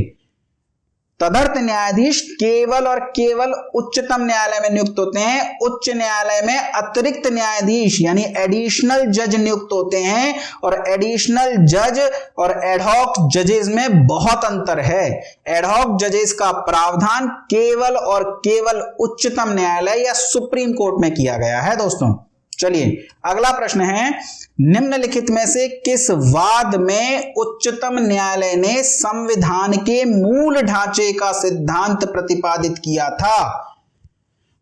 तदर्थ न्यायाधीश केवल और केवल उच्चतम न्यायालय में नियुक्त होते हैं। उच्च न्यायालय में अतिरिक्त न्यायाधीश यानी एडिशनल जज नियुक्त होते हैं, और एडिशनल जज और एडहॉक जजेस में बहुत अंतर है। एडहॉक जजेस का प्रावधान केवल और केवल उच्चतम न्यायालय या सुप्रीम कोर्ट में किया गया है दोस्तों। चलिए अगला प्रश्न है, निम्नलिखित में से किस वाद में उच्चतम न्यायालय ने संविधान के मूल ढांचे का सिद्धांत प्रतिपादित किया था?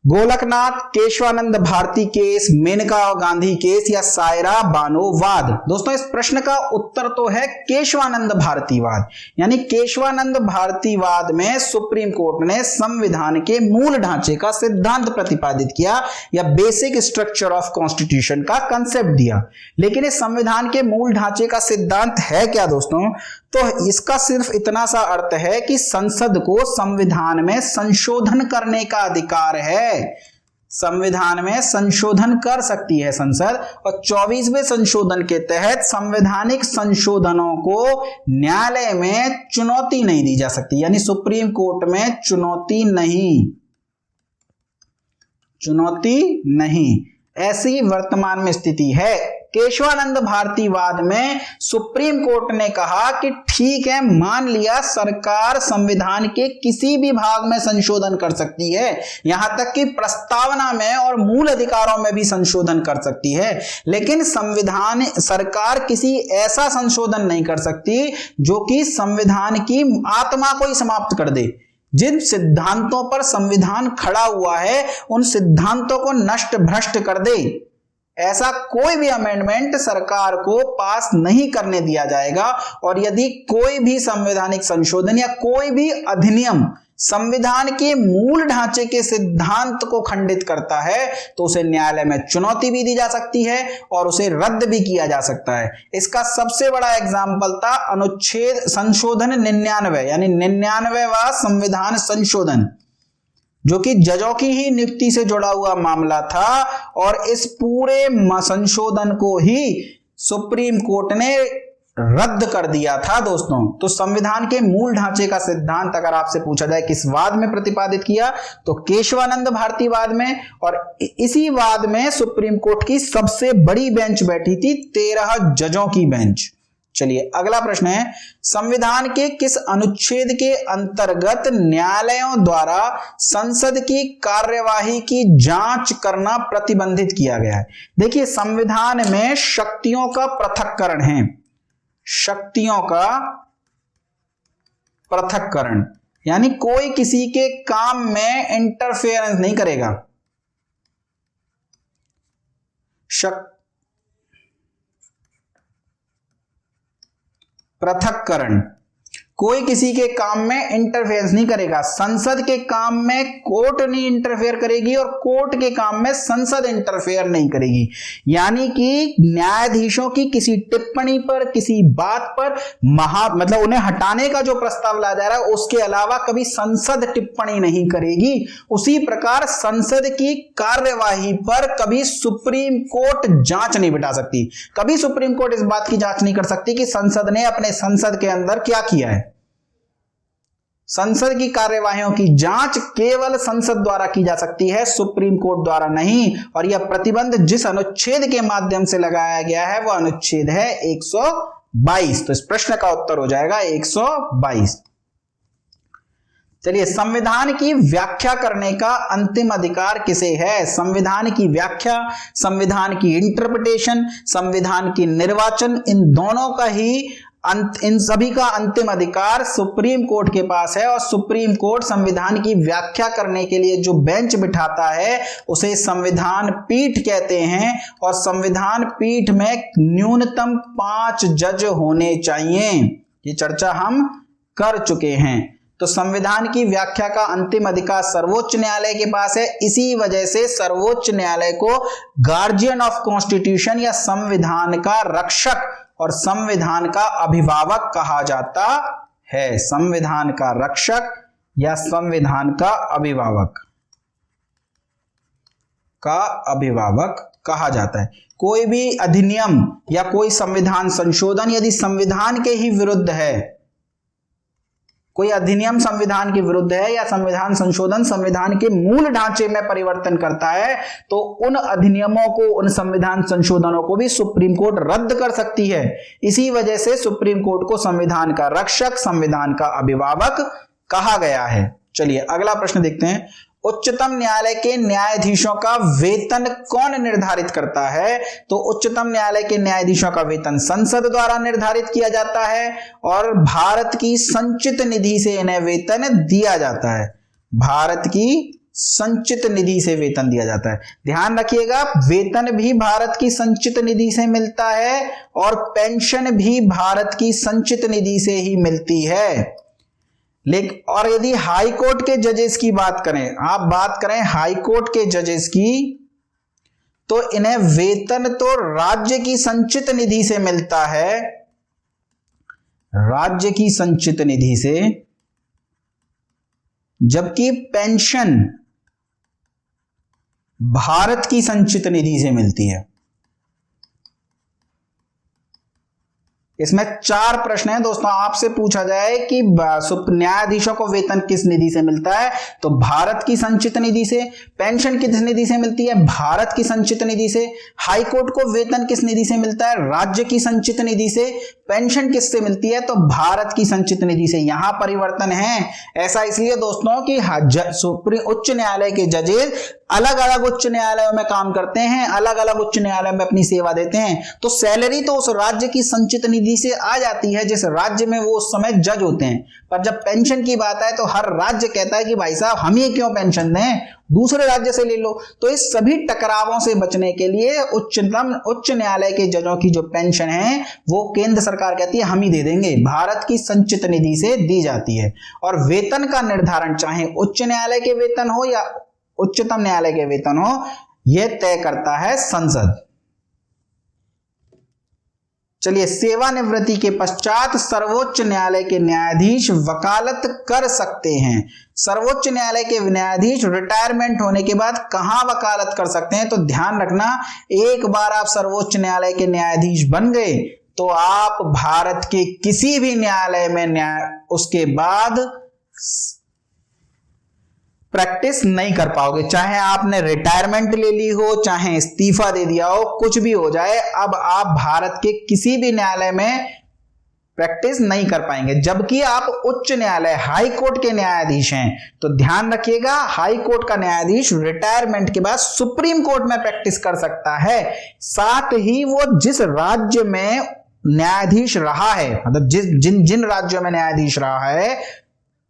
गोलकनाथ, केशवानंद भारती केस, मेनका गांधी केस या सायरा बानो वाद? दोस्तों इस प्रश्न का उत्तर तो है केशवानंद भारती वाद। यानी केशवानंद भारती वाद में सुप्रीम कोर्ट ने संविधान के मूल ढांचे का सिद्धांत प्रतिपादित किया या बेसिक स्ट्रक्चर ऑफ कॉन्स्टिट्यूशन का कंसेप्ट दिया। लेकिन इस संविधान के मूल ढांचे का सिद्धांत है क्या दोस्तों? तो इसका सिर्फ इतना सा अर्थ है कि संसद को संविधान में संशोधन करने का अधिकार है। संविधान में संशोधन कर सकती है संसद, और 24वें संशोधन के तहत संवैधानिक संशोधनों को न्यायालय में चुनौती नहीं दी जा सकती। यानी सुप्रीम कोर्ट में चुनौती नहीं, ऐसी वर्तमान में स्थिति है। केशवानंद भारती वाद में सुप्रीम कोर्ट ने कहा कि ठीक है, मान लिया सरकार संविधान के किसी भी भाग में संशोधन कर सकती है, यहां तक कि प्रस्तावना में और मूल अधिकारों में भी संशोधन कर सकती है, लेकिन सरकार किसी ऐसा संशोधन नहीं कर सकती जो कि संविधान की आत्मा को ही समाप्त कर दे। जिन सिद्धांतों पर संविधान खड़ा हुआ है उन सिद्धांतों को नष्ट भ्रष्ट कर दे, ऐसा कोई भी अमेंडमेंट सरकार को पास नहीं करने दिया जाएगा। और यदि कोई भी संवैधानिक संशोधन या कोई भी अधिनियम संविधान के मूल ढांचे के सिद्धांत को खंडित करता है तो उसे न्यायालय में चुनौती भी दी जा सकती है और उसे रद्द भी किया जा सकता है। इसका सबसे बड़ा एग्जाम्पल था अनुच्छेद संशोधन 99, यानी 99वां संविधान संशोधन, जो कि जजों की ही नियुक्ति से जुड़ा हुआ मामला था। और इस पूरे संशोधन को ही सुप्रीम कोर्ट ने रद्द कर दिया था दोस्तों। तो संविधान के मूल ढांचे का सिद्धांत अगर आपसे पूछा जाए किस वाद में प्रतिपादित किया, तो केशवानंद भारती वाद में। और इसी वाद में सुप्रीम कोर्ट की सबसे बड़ी बेंच बैठी थी, 13 जजों की बेंच। चलिए अगला प्रश्न है, संविधान के किस अनुच्छेद के अंतर्गत न्यायालयों द्वारा संसद की कार्यवाही की जांच करना प्रतिबंधित किया गया है? देखिए संविधान में शक्तियों का पृथक्करण है, शक्तियों का पृथक्करण, यानी कोई किसी के काम में इंटरफेरेंस नहीं करेगा। पृथक्करण, कोई किसी के काम में इंटरफेरेंस नहीं करेगा। संसद के काम में कोर्ट नहीं इंटरफेयर करेगी और कोर्ट के काम में संसद इंटरफेयर नहीं करेगी। यानी कि न्यायाधीशों की किसी टिप्पणी पर, किसी बात पर मतलब उन्हें हटाने का जो प्रस्ताव लाया जा रहा है उसके अलावा कभी संसद टिप्पणी नहीं करेगी। उसी प्रकार संसद की कार्यवाही पर कभी सुप्रीम कोर्ट जांच नहीं बिठा सकती। कभी सुप्रीम कोर्ट इस बात की जांच नहीं कर सकती कि संसद ने अपने संसद के अंदर क्या किया है। संसद की कार्यवाहियों की जांच केवल संसद द्वारा की जा सकती है, सुप्रीम कोर्ट द्वारा नहीं। और यह प्रतिबंध जिस अनुच्छेद के माध्यम से लगाया गया है वह अनुच्छेद है 122। तो इस प्रश्न का उत्तर हो जाएगा 122। चलिए, संविधान की व्याख्या करने का अंतिम अधिकार किसे है? संविधान की व्याख्या, संविधान की इंटरप्रिटेशन, संविधान की निर्वाचन, इन दोनों का ही इन सभी का अंतिम अधिकार सुप्रीम कोर्ट के पास है। और सुप्रीम कोर्ट संविधान की व्याख्या करने के लिए जो बेंच बिठाता है उसे संविधान पीठ कहते हैं। और संविधान पीठ में न्यूनतम 5 जज होने चाहिए। ये चर्चा हम कर चुके हैं। तो संविधान की व्याख्या का अंतिम अधिकार सर्वोच्च न्यायालय के पास है। इसी वजह से सर्वोच्च न्यायालय को गार्जियन ऑफ कॉन्स्टिट्यूशन या संविधान का रक्षक और संविधान का अभिभावक कहा जाता है। संविधान का रक्षक या संविधान का अभिभावक कहा जाता है। कोई भी अधिनियम या कोई संविधान संशोधन यदि संविधान के ही विरुद्ध है, कोई अधिनियम संविधान के विरुद्ध है या संविधान संशोधन संविधान के मूल ढांचे में परिवर्तन करता है, तो उन अधिनियमों को, उन संविधान संशोधनों को भी सुप्रीम कोर्ट रद्द कर सकती है। इसी वजह से सुप्रीम कोर्ट को संविधान का रक्षक, संविधान का अभिभावक कहा गया है। चलिए अगला प्रश्न देखते हैं। उच्चतम न्यायालय के न्यायाधीशों का वेतन कौन निर्धारित करता है? तो उच्चतम न्यायालय के न्यायाधीशों का वेतन संसद द्वारा निर्धारित किया जाता है और भारत की संचित निधि से इन्हें वेतन दिया जाता है। भारत की संचित निधि से वेतन दिया जाता है। ध्यान रखिएगा, वेतन भी भारत की संचित निधि से मिलता है और पेंशन भी भारत की संचित निधि से ही मिलती है। लेकिन और यदि हाई कोर्ट के जजेस की बात करें, आप बात करें हाई कोर्ट के जजेस की, तो इन्हें वेतन तो राज्य की संचित निधि से मिलता है, राज्य की संचित निधि से, जबकि पेंशन भारत की संचित निधि से मिलती है। इसमें 4 प्रश्न हैं दोस्तों। आपसे पूछा जाए कि न्यायाधीशों को वेतन किस निधि से मिलता है, तो भारत की संचित निधि से। पेंशन किस निधि से मिलती है? भारत की संचित निधि से। हाई कोर्ट को वेतन किस निधि से मिलता है? राज्य की संचित निधि से। पेंशन किससे मिलती है? तो भारत की संचित निधि से। यहां परिवर्तन है। ऐसा इसलिए दोस्तों कि उच्च न्यायालय के जजेस अलग अलग उच्च न्यायालयों में काम करते हैं, अलग अलग उच्च न्यायालय में अपनी सेवा देते हैं, तो सैलरी तो उस राज्य की संचित निधि से आ जाती है जिस राज्य में वो उस समय जज होते हैं। पर जब पेंशन की बात आए तो हर राज्य कहता है कि भाई साहब हम ये क्यों पेंशन दें, दूसरे राज्य से ले लो। तो इस सभी टकरावों से बचने के लिए उच्च न्यायालय के जजों की जो पेंशन है वो केंद्र सरकार कहती है हम ही दे देंगे, भारत की संचित निधि से दी जाती है। और वेतन का निर्धारण चाहे उच्च न्यायालय के वेतन हो या उच्चतम न्यायालय के वेतन हो, यह तय करता है संसद। चलिए, सेवानिवृत्ति के पश्चात सर्वोच्च न्यायालय के न्यायाधीश वकालत कर सकते हैं। सर्वोच्च न्यायालय के न्यायाधीश रिटायरमेंट होने के बाद कहां वकालत कर सकते हैं? तो ध्यान रखना, एक बार आप सर्वोच्च न्यायालय के न्यायाधीश बन गए तो आप भारत के किसी भी न्यायालय में उसके बाद प्रैक्टिस नहीं कर पाओगे। चाहे आपने रिटायरमेंट ले ली हो, चाहे इस्तीफा दे दिया हो, कुछ भी हो जाए, अब आप भारत के किसी भी न्यायालय में प्रैक्टिस नहीं कर पाएंगे। जबकि आप उच्च न्यायालय हाई कोर्ट के न्यायाधीश हैं, तो ध्यान रखिएगा, हाई कोर्ट का न्यायाधीश रिटायरमेंट के बाद सुप्रीम कोर्ट में प्रैक्टिस कर सकता है। साथ ही वो जिस राज्य में न्यायाधीश रहा है, मतलब जिन राज्यों में न्यायाधीश रहा है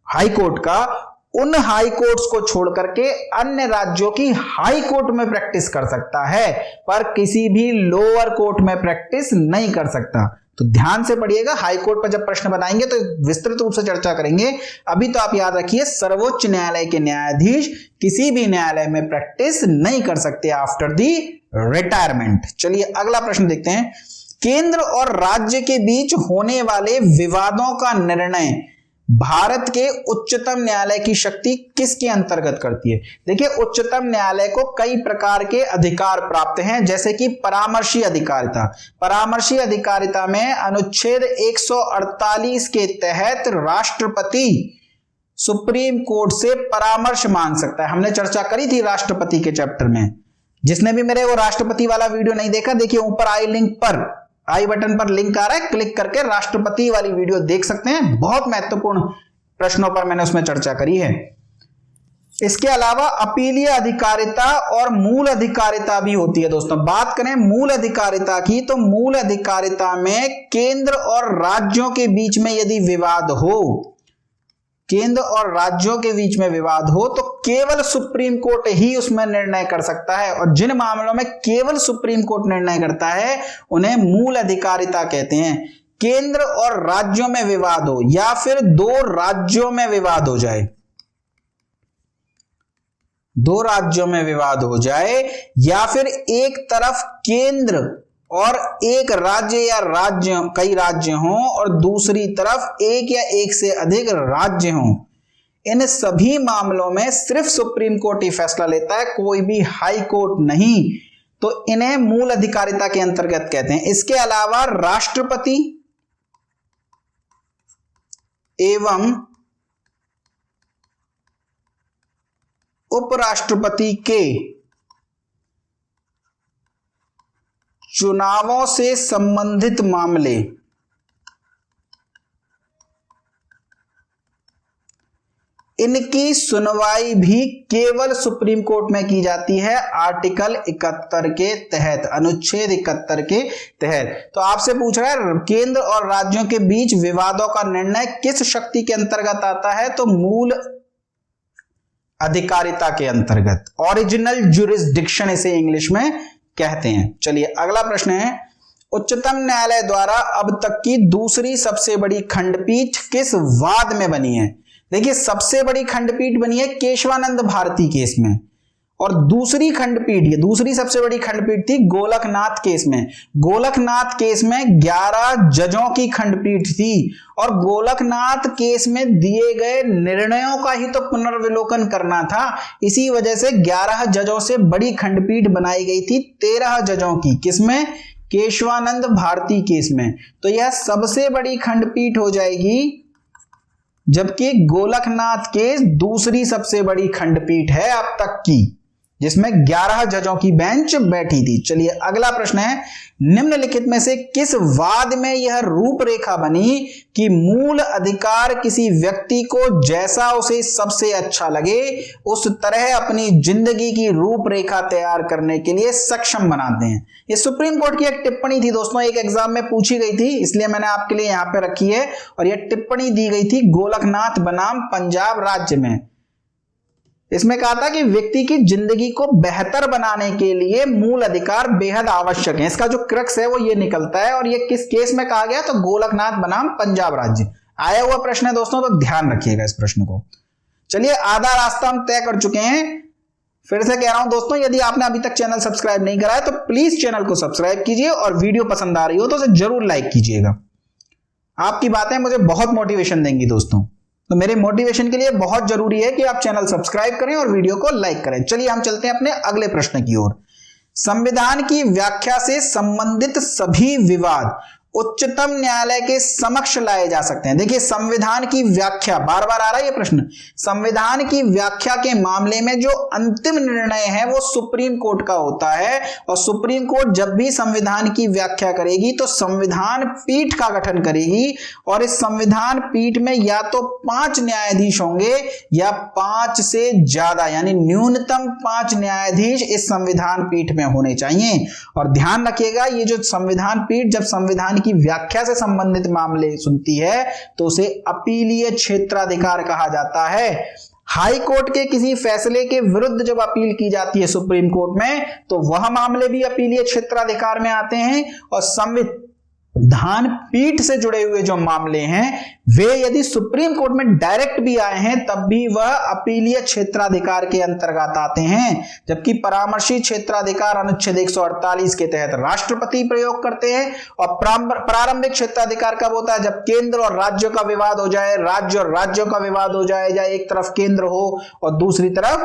हाई कोर्ट का, उन हाई कोर्ट्स को छोड़ करके अन्य राज्यों की हाई कोर्ट में प्रैक्टिस कर सकता है, पर किसी भी लोअर कोर्ट में प्रैक्टिस नहीं कर सकता। तो ध्यान से पढ़िएगा, हाई कोर्ट पर जब प्रश्न बनाएंगे तो विस्तृत रूप से चर्चा करेंगे। अभी तो आप याद रखिए, सर्वोच्च न्यायालय के न्यायाधीश किसी भी न्यायालय में प्रैक्टिस नहीं कर सकते आफ्टर दी रिटायरमेंट। चलिए अगला प्रश्न देखते हैं। केंद्र और राज्य के बीच होने वाले विवादों का निर्णय भारत के उच्चतम न्यायालय की शक्ति किसके अंतर्गत करती है? देखिए, उच्चतम न्यायालय को कई प्रकार के अधिकार प्राप्त हैं, जैसे कि परामर्शी अधिकारिता। परामर्शी अधिकारिता में अनुच्छेद 148 के तहत राष्ट्रपति सुप्रीम कोर्ट से परामर्श मांग सकता है। हमने चर्चा करी थी राष्ट्रपति के चैप्टर में। जिसने भी मेरे वो राष्ट्रपति वाला वीडियो नहीं देखा, देखिए ऊपर आई बटन पर लिंक आ रहा है, क्लिक करके राष्ट्रपति वाली वीडियो देख सकते हैं। बहुत महत्वपूर्ण प्रश्नों पर मैंने उसमें चर्चा करी है। इसके अलावा अपीलीय अधिकारिता और मूल अधिकारिता भी होती है दोस्तों। बात करें मूल अधिकारिता की, तो मूल अधिकारिता में केंद्र और राज्यों के बीच में यदि विवाद हो, केंद्र और राज्यों के बीच में विवाद हो, तो केवल सुप्रीम कोर्ट ही उसमें निर्णय कर सकता है। और जिन मामलों में केवल सुप्रीम कोर्ट निर्णय करता है उन्हें मूल अधिकारिता कहते हैं। केंद्र और राज्यों में विवाद हो, या फिर दो राज्यों में विवाद हो जाए, दो राज्यों में विवाद हो जाए, या फिर एक तरफ केंद्र और एक राज्य या कई राज्य हों और दूसरी तरफ एक या एक से अधिक राज्य हों, इन सभी मामलों में सिर्फ सुप्रीम कोर्ट ही फैसला लेता है, कोई भी हाई कोर्ट नहीं। तो इन्हें मूल अधिकारिता के अंतर्गत कहते हैं। इसके अलावा राष्ट्रपति एवं उपराष्ट्रपति के चुनावों से संबंधित मामले इनकी सुनवाई भी केवल सुप्रीम कोर्ट में की जाती है आर्टिकल 71 के तहत, अनुच्छेद 71 के तहत। तो आपसे पूछ रहा है केंद्र और राज्यों के बीच विवादों का निर्णय किस शक्ति के अंतर्गत आता है, तो मूल अधिकारिता के अंतर्गत, ओरिजिनल ज्यूरिसडिक्शन इसे इंग्लिश में कहते हैं। चलिए अगला प्रश्न है, उच्चतम न्यायालय द्वारा अब तक की दूसरी सबसे बड़ी खंडपीठ किस वाद में बनी है? देखिए सबसे बड़ी खंडपीठ बनी है केशवानंद भारती केस में, और दूसरी खंडपीठ, ये दूसरी सबसे बड़ी खंडपीठ थी गोलकनाथ केस में। गोलकनाथ केस में 11 जजों की खंडपीठ थी, और गोलकनाथ केस में दिए गए निर्णयों का ही तो पुनर्विलोकन करना था। इसी वजह से 11 जजों से बड़ी खंडपीठ बनाई गई थी 13 जजों की, किसमें? केशवानंद भारती केस में। तो यह सबसे बड़ी खंडपीठ हो जाएगी, जबकि गोलकनाथ केस दूसरी सबसे बड़ी खंडपीठ है अब तक की, जिसमें 11 जजों की बेंच बैठी थी। चलिए अगला प्रश्न है, निम्नलिखित में से किस वाद में यह रूपरेखा बनी कि मूल अधिकार किसी व्यक्ति को जैसा उसे सबसे अच्छा लगे उस तरह अपनी जिंदगी की रूपरेखा तैयार करने के लिए सक्षम बनाते हैं? ये सुप्रीम कोर्ट की एक टिप्पणी थी दोस्तों, एक एग्जाम में पूछी गई थी, इसलिए मैंने आपके लिए यहां पे रखी है। और यह टिप्पणी दी गई थी गोलकनाथ बनाम पंजाब राज्य में। इसमें कहा था कि व्यक्ति की जिंदगी को बेहतर बनाने के लिए मूल अधिकार बेहद आवश्यक है। इसका जो क्रक्स है वो ये निकलता है, और ये किस केस में कहा गया? तो गोलकनाथ बनाम पंजाब राज्य। आया हुआ प्रश्न है दोस्तों, तो ध्यान रखिएगा इस प्रश्न को। चलिए आधा रास्ता हम तय कर चुके हैं। फिर से कह रहा हूं दोस्तों, यदि आपने अभी तक चैनल सब्सक्राइब नहीं करा है तो प्लीज चैनल को सब्सक्राइब कीजिए, और वीडियो पसंद आ रही हो तो उसे जरूर लाइक कीजिएगा। आपकी बातें मुझे बहुत मोटिवेशन देंगी दोस्तों, तो मेरे मोटिवेशन के लिए बहुत जरूरी है कि आप चैनल सब्सक्राइब करें और वीडियो को लाइक करें। चलिए हम चलते हैं अपने अगले प्रश्न की ओर। संविधान की व्याख्या से संबंधित सभी विवाद उच्चतम न्यायालय के समक्ष लाए जा सकते हैं। देखिए संविधान की व्याख्या, बार बार आ रहा है ये प्रश्न, संविधान की व्याख्या के मामले में जो अंतिम निर्णय है वो सुप्रीम कोर्ट का होता है, और सुप्रीम कोर्ट जब भी संविधान की व्याख्या करेगी तो संविधान पीठ का गठन करेगी, और इस संविधान पीठ में या तो 5 न्यायाधीश होंगे या 5 से ज्यादा, यानी न्यूनतम 5 न्यायाधीश इस संविधान पीठ में होने चाहिए। और ध्यान रखिएगा, ये जो संविधान पीठ जब संविधान की व्याख्या से संबंधित मामले सुनती है तो उसे अपीलीय क्षेत्राधिकार कहा जाता है। हाई कोर्ट के किसी फैसले के विरुद्ध जब अपील की जाती है सुप्रीम कोर्ट में तो वह मामले भी अपीलीय क्षेत्राधिकार में आते हैं, और संविधान पीठ से जुड़े हुए जो मामले हैं वे यदि सुप्रीम कोर्ट में डायरेक्ट भी आए हैं तब भी वह अपीलीय क्षेत्राधिकार के अंतर्गत आते हैं। जबकि परामर्शी क्षेत्राधिकार अनुच्छेद 148 के तहत राष्ट्रपति प्रयोग करते हैं, और प्रारंभिक क्षेत्राधिकार कब होता है? जब केंद्र और राज्यों का विवाद हो जाए, राज्य और राज्यों का विवाद हो जाए, या एक तरफ केंद्र हो और दूसरी तरफ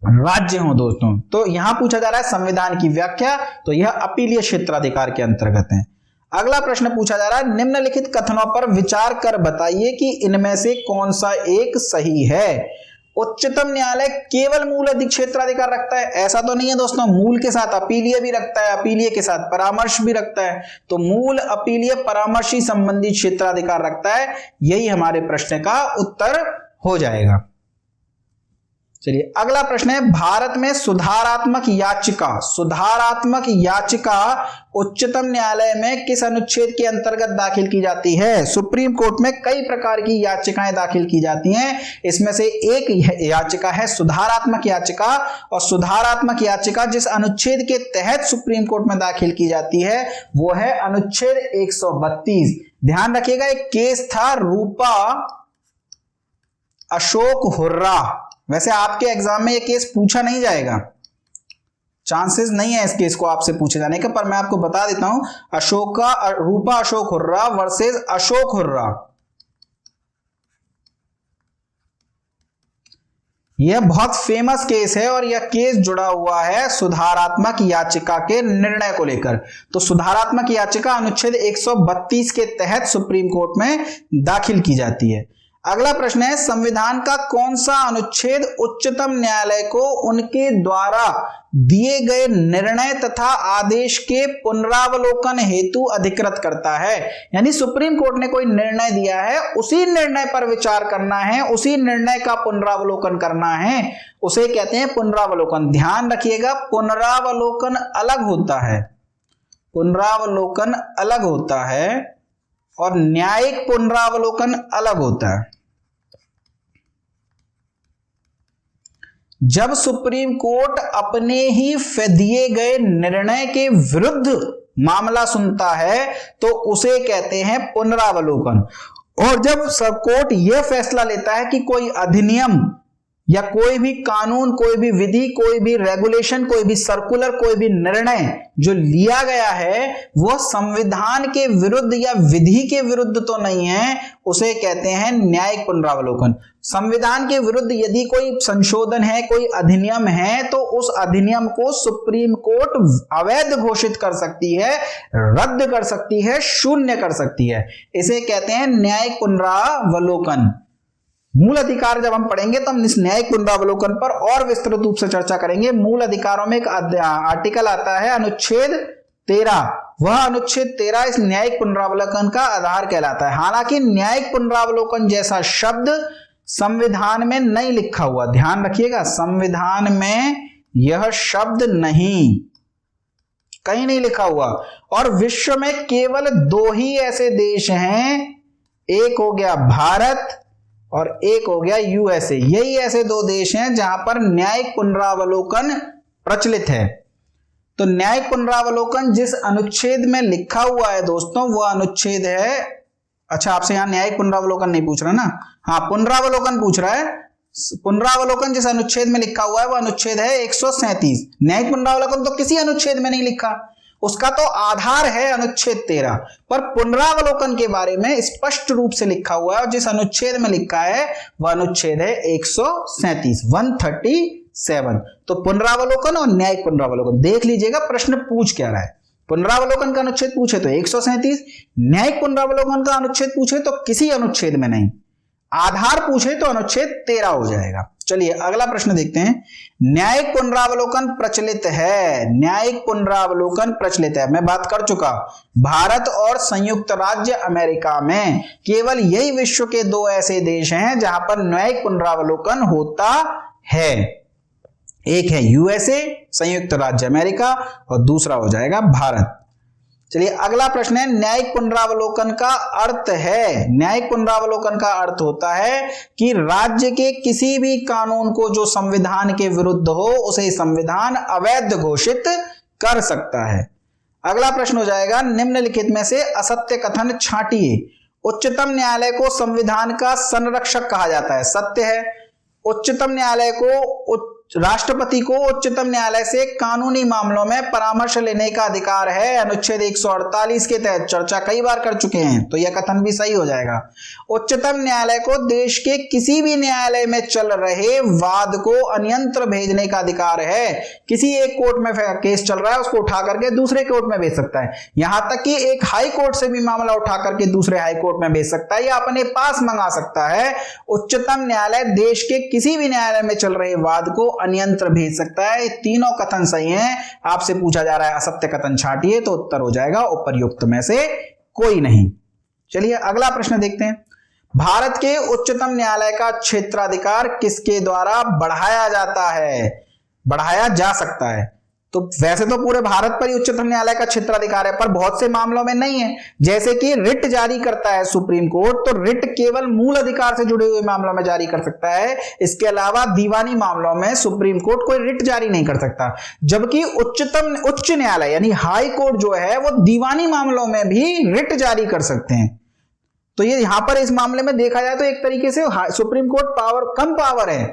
राज्य हो दोस्तों। तो यहां पूछा जा रहा है संविधान की व्याख्या, तो यह अपीलीय क्षेत्राधिकार के अंतर्गत है। अगला प्रश्न पूछा जा रहा है, निम्नलिखित कथनों पर विचार कर बताइए कि इनमें से कौन सा एक सही है? उच्चतम न्यायालय केवल मूल क्षेत्राधिकार रखता है? ऐसा तो नहीं है दोस्तों, मूल के साथ अपीलीय भी रखता है, अपीलीय के साथ परामर्श भी रखता है। तो मूल, अपीलीय, परामर्शी संबंधी क्षेत्राधिकार रखता है। यही हमारे प्रश्न का उत्तर हो जाएगा। चलिए अगला प्रश्न है, भारत में सुधारात्मक याचिका उच्चतम न्यायालय में किस अनुच्छेद के अंतर्गत दाखिल की जाती है? सुप्रीम कोर्ट में कई प्रकार की याचिकाएं दाखिल की जाती हैं, इसमें से एक याचिका है सुधारात्मक याचिका, और सुधारात्मक याचिका जिस अनुच्छेद के तहत सुप्रीम कोर्ट में दाखिल की जाती है वो है अनुच्छेद 132। ध्यान रखिएगा, एक केस था रूपा अशोक हुर्रा। वैसे आपके एग्जाम में ये केस पूछा नहीं जाएगा, चांसेस नहीं है इस केस को आपसे पूछे जाने का, पर मैं आपको बता देता हूं, रूपा अशोक हुर्रा वर्सेस अशोक हुर्रा। यह बहुत फेमस केस है, और यह केस जुड़ा हुआ है सुधारात्मक याचिका के निर्णय को लेकर। तो सुधारात्मक याचिका अनुच्छेद 132 के तहत सुप्रीम कोर्ट में दाखिल की जाती है। अगला प्रश्न है, संविधान का कौन सा अनुच्छेद उच्चतम न्यायालय को उनके द्वारा दिए गए निर्णय तथा आदेश के पुनरावलोकन हेतु अधिकृत करता है? यानी सुप्रीम कोर्ट ने कोई निर्णय दिया है, उसी निर्णय पर विचार करना है, उसी निर्णय का पुनरावलोकन करना है, उसे कहते हैं पुनरावलोकन। ध्यान रखिएगा, पुनरावलोकन अलग होता है, पुनरावलोकन अलग होता है और न्यायिक पुनरावलोकन अलग होता है। जब सुप्रीम कोर्ट अपने ही दिए गए निर्णय के विरुद्ध मामला सुनता है तो उसे कहते हैं पुनरावलोकन। और जब कोर्ट यह फैसला लेता है कि कोई अधिनियम या कोई भी कानून, कोई भी विधि, कोई भी रेगुलेशन, कोई भी सर्कुलर, कोई भी निर्णय जो लिया गया है वह संविधान के विरुद्ध या विधि के विरुद्ध तो नहीं है, उसे कहते हैं न्यायिक पुनरावलोकन। संविधान के विरुद्ध यदि कोई संशोधन है, कोई अधिनियम है, तो उस अधिनियम को सुप्रीम कोर्ट अवैध घोषित कर सकती है, रद्द कर सकती है, शून्य कर सकती है। इसे कहते हैं न्यायिक पुनरावलोकन। मूल अधिकार जब हम पढ़ेंगे तो हम इस न्यायिक पुनरावलोकन पर और विस्तृत रूप से चर्चा करेंगे। मूल अधिकारों में एक आर्टिकल आता है अनुच्छेद 13, वह अनुच्छेद 13 इस न्यायिक पुनरावलोकन का आधार कहलाता है। हालांकि न्यायिक पुनरावलोकन जैसा शब्द संविधान में नहीं लिखा हुआ, ध्यान रखिएगा, संविधान में यह शब्द नहीं, कहीं नहीं लिखा हुआ। और विश्व में केवल 2 ही ऐसे देश हैं, एक हो गया भारत और एक हो गया यूएसए। यही ऐसे 2 देश हैं जहां पर न्यायिक पुनरावलोकन प्रचलित है। तो न्यायिक पुनरावलोकन जिस अनुच्छेद में लिखा हुआ है दोस्तों, वह अनुच्छेद है, अच्छा आपसे यहां न्यायिक पुनरावलोकन नहीं पूछ रहा ना, हाँ पुनरावलोकन पूछ रहा है। पुनरावलोकन जिस अनुच्छेद में लिखा हुआ है वह अनुच्छेद है 137। न्यायिक पुनरावलोकन तो किसी अनुच्छेद में नहीं लिखा, उसका तो आधार है अनुच्छेद 13, पर पुनरावलोकन के बारे में स्पष्ट रूप से लिखा हुआ है और जिस अनुच्छेद में लिखा है वह अनुच्छेद है 137, 137। तो पुनरावलोकन और न्यायिक पुनरावलोकन देख लीजिएगा प्रश्न पूछ क्या रहा है। पुनरावलोकन का अनुच्छेद पूछे तो 137, न्यायिक पुनरावलोकन का अनुच्छेद पूछे तो किसी अनुच्छेद में नहीं, आधार पूछे तो अनुच्छेद 13 हो जाएगा। चलिए अगला प्रश्न देखते हैं। न्यायिक पुनरावलोकन प्रचलित है, न्यायिक पुनरावलोकन प्रचलित है, मैं बात कर चुका। भारत और संयुक्त राज्य अमेरिका में केवल यही विश्व के 2 ऐसे देश हैं जहां पर न्यायिक पुनरावलोकन होता है। एक है यूएसए, संयुक्त राज्य अमेरिका, और दूसरा हो जाएगा भारत। चलिए अगला प्रश्न है, न्यायिक पुनरावलोकन का अर्थ है, न्यायिक पुनरावलोकन का अर्थ होता है कि राज्य के किसी भी कानून को जो संविधान के विरुद्ध हो उसे संविधान अवैध घोषित कर सकता है। अगला प्रश्न हो जाएगा, निम्नलिखित में से असत्य कथन छांटिए। उच्चतम न्यायालय को संविधान का संरक्षक कहा जाता है, सत्य है। उच्चतम न्यायालय को, राष्ट्रपति को उच्चतम न्यायालय से कानूनी मामलों में परामर्श लेने का अधिकार है, अनुच्छेद 148 के तहत चर्चा कई बार कर चुके हैं, तो यह कथन भी सही हो जाएगा। उच्चतम न्यायालय को देश के किसी भी न्यायालय में चल रहे वाद को अन्यंत्र भेजने का अधिकार है। किसी एक कोर्ट में केस चल रहा है, उसको उठा करके दूसरे कोर्ट में भेज सकता है, यहां तक कि एक हाई कोर्ट से भी मामला उठा करके दूसरे हाई कोर्ट में भेज सकता है या अपने पास मंगा सकता है। उच्चतम न्यायालय देश के किसी भी न्यायालय में चल रहे वाद को अन्यंत्र भेज सकता है। तीनों कथन सही हैं। आपसे पूछा जा रहा है असत्य कथन छांटिए, तो उत्तर हो जाएगा उपर्युक्त में से कोई नहीं। चलिए अगला प्रश्न देखते हैं। भारत के उच्चतम न्यायालय का क्षेत्राधिकार किसके द्वारा बढ़ाया जाता है, बढ़ाया जा सकता है? तो वैसे तो पूरे भारत पर ही उच्चतम न्यायालय का क्षेत्राधिकार है, पर बहुत से मामलों में नहीं है। जैसे कि रिट जारी करता है सुप्रीम कोर्ट, तो रिट केवल मूल अधिकार से जुड़े हुए मामलों में जारी कर सकता है, इसके अलावा दीवानी मामलों में सुप्रीम कोर्ट कोई रिट जारी नहीं कर सकता। जबकि उच्च न्यायालय यानी हाई कोर्ट जो है वो दीवानी मामलों में भी रिट जारी कर सकते हैं। तो ये यहां पर इस मामले में देखा जाए तो एक तरीके से सुप्रीम कोर्ट कम पावर है,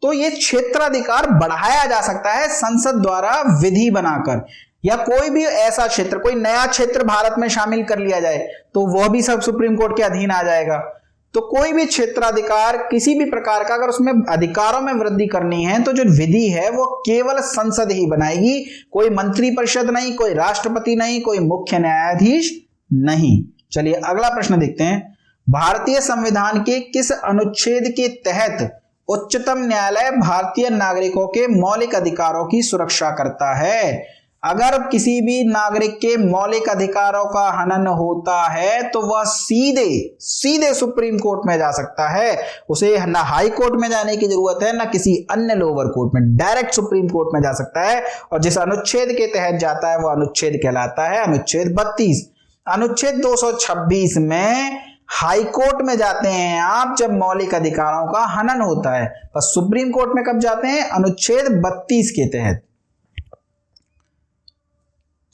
तो ये क्षेत्राधिकार बढ़ाया जा सकता है संसद द्वारा विधि बनाकर, या कोई भी ऐसा क्षेत्र, कोई नया क्षेत्र भारत में शामिल कर लिया जाए तो वह भी सब सुप्रीम कोर्ट के अधीन आ जाएगा। तो कोई भी क्षेत्राधिकार किसी भी प्रकार का अगर उसमें अधिकारों में वृद्धि करनी है तो जो विधि है वो केवल संसद ही बनाएगी, कोई मंत्रिपरिषद नहीं, कोई राष्ट्रपति नहीं, कोई मुख्य न्यायाधीश नहीं। चलिए अगला प्रश्न देखते हैं। भारतीय संविधान के किस अनुच्छेद के तहत उच्चतम न्यायालय भारतीय नागरिकों के मौलिक अधिकारों की सुरक्षा करता है? अगर किसी भी नागरिक के मौलिक अधिकारों का हनन होता है तो वह सीधे सीधे सुप्रीम कोर्ट में जा सकता है। उसे ना हाई कोर्ट में जाने की जरूरत है ना किसी अन्य लोअर कोर्ट में, डायरेक्ट सुप्रीम कोर्ट में जा सकता है। और जिस अनुच्छेद के तहत जाता है वह अनुच्छेद कहलाता है अनुच्छेद 32। अनुच्छेद 226 में हाई कोर्ट में जाते हैं आप जब मौलिक अधिकारों का हनन होता है, पर सुप्रीम कोर्ट में कब जाते हैं? अनुच्छेद 32 के तहत।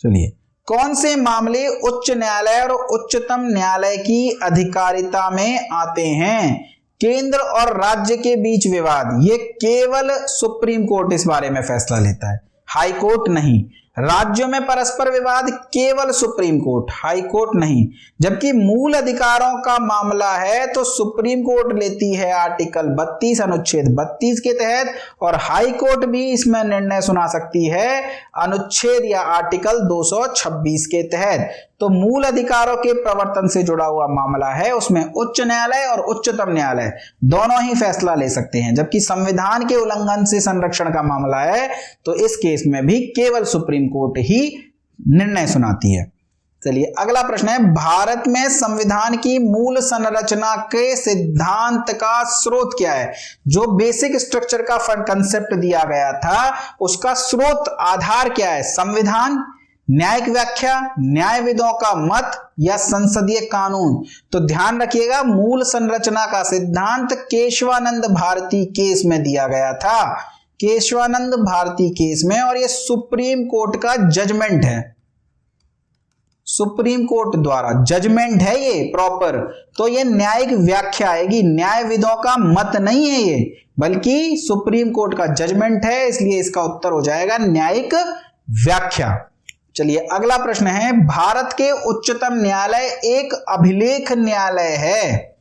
चलिए, कौन से मामले उच्च न्यायालय और उच्चतम न्यायालय की अधिकारिता में आते हैं? केंद्र और राज्य के बीच विवाद, ये केवल सुप्रीम कोर्ट इस बारे में फैसला लेता है, हाई कोर्ट नहीं। राज्यों में परस्पर विवाद केवल सुप्रीम कोर्ट, हाई कोर्ट नहीं। जबकि मूल अधिकारों का मामला है तो सुप्रीम कोर्ट लेती है आर्टिकल 32 अनुच्छेद 32 के तहत, और हाई कोर्ट भी इसमें निर्णय सुना सकती है अनुच्छेद या आर्टिकल 226 के तहत। तो मूल अधिकारों के प्रवर्तन से जुड़ा हुआ मामला है, उसमें उच्च न्यायालय और उच्चतम न्यायालय दोनों ही फैसला ले सकते हैं। जबकि संविधान के उल्लंघन से संरक्षण का मामला है तो इस केस में भी केवल सुप्रीम कोर्ट ही निर्णय सुनाती है। चलिए, अगला प्रश्न है, भारत में संविधान की मूल संरचना के सिद्धांत का स्रोत क्या है? जो बेसिक स्ट्रक्चर का कंसेप्ट दिया गया था उसका स्रोत आधार क्या है? संविधान, न्यायिक व्याख्या, न्यायविदों का मत या संसदीय कानून? तो ध्यान रखिएगा, मूल संरचना का सिद्धांत केशवानंद भारती केस में दिया गया था, केशवानंद भारती केस में, और ये सुप्रीम कोर्ट का जजमेंट है, सुप्रीम कोर्ट द्वारा जजमेंट है ये प्रॉपर। तो ये न्यायिक व्याख्या आएगी, न्यायविदों का मत नहीं है ये, बल्कि सुप्रीम कोर्ट का जजमेंट है, इसलिए इसका उत्तर हो जाएगा न्यायिक व्याख्या। चलिए, अगला प्रश्न है, भारत के उच्चतम न्यायालय एक अभिलेख न्यायालय है।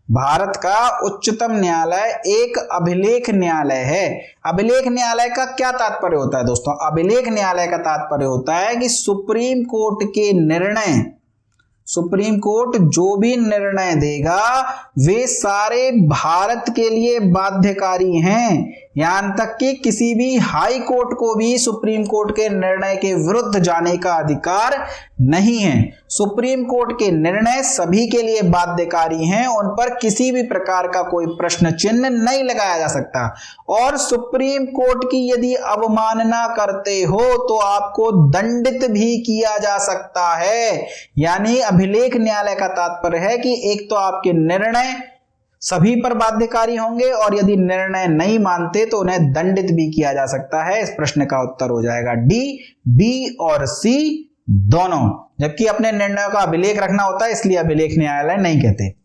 भारत का उच्चतम न्यायालय एक अभिलेख न्यायालय है। अभिलेख न्यायालय का क्या तात्पर्य होता है दोस्तों? अभिलेख न्यायालय का तात्पर्य होता है कि सुप्रीम कोर्ट के निर्णय, सुप्रीम कोर्ट जो भी निर्णय देगा वे सारे भारत के लिए बाध्यकारी हैं। यहां तक कि किसी भी हाई कोर्ट को भी सुप्रीम कोर्ट के निर्णय के विरुद्ध जाने का अधिकार नहीं है। सुप्रीम कोर्ट के निर्णय सभी के लिए बाध्यकारी हैं, उन पर किसी भी प्रकार का कोई प्रश्न चिन्ह नहीं लगाया जा सकता। और सुप्रीम कोर्ट की यदि अवमानना करते हो तो आपको दंडित भी किया जा सकता है। यानी अभिलेख न्यायालय का तात्पर्य है कि एक तो आपके निर्णय सभी पर बाध्यकारी होंगे और यदि निर्णय नहीं मानते तो उन्हें दंडित भी किया जा सकता है। इस प्रश्न का उत्तर हो जाएगा डी, बी और सी दोनों। जबकि अपने निर्णयों का अभिलेख रखना होता है, इसलिए अभिलेख न्यायालय नहीं कहते।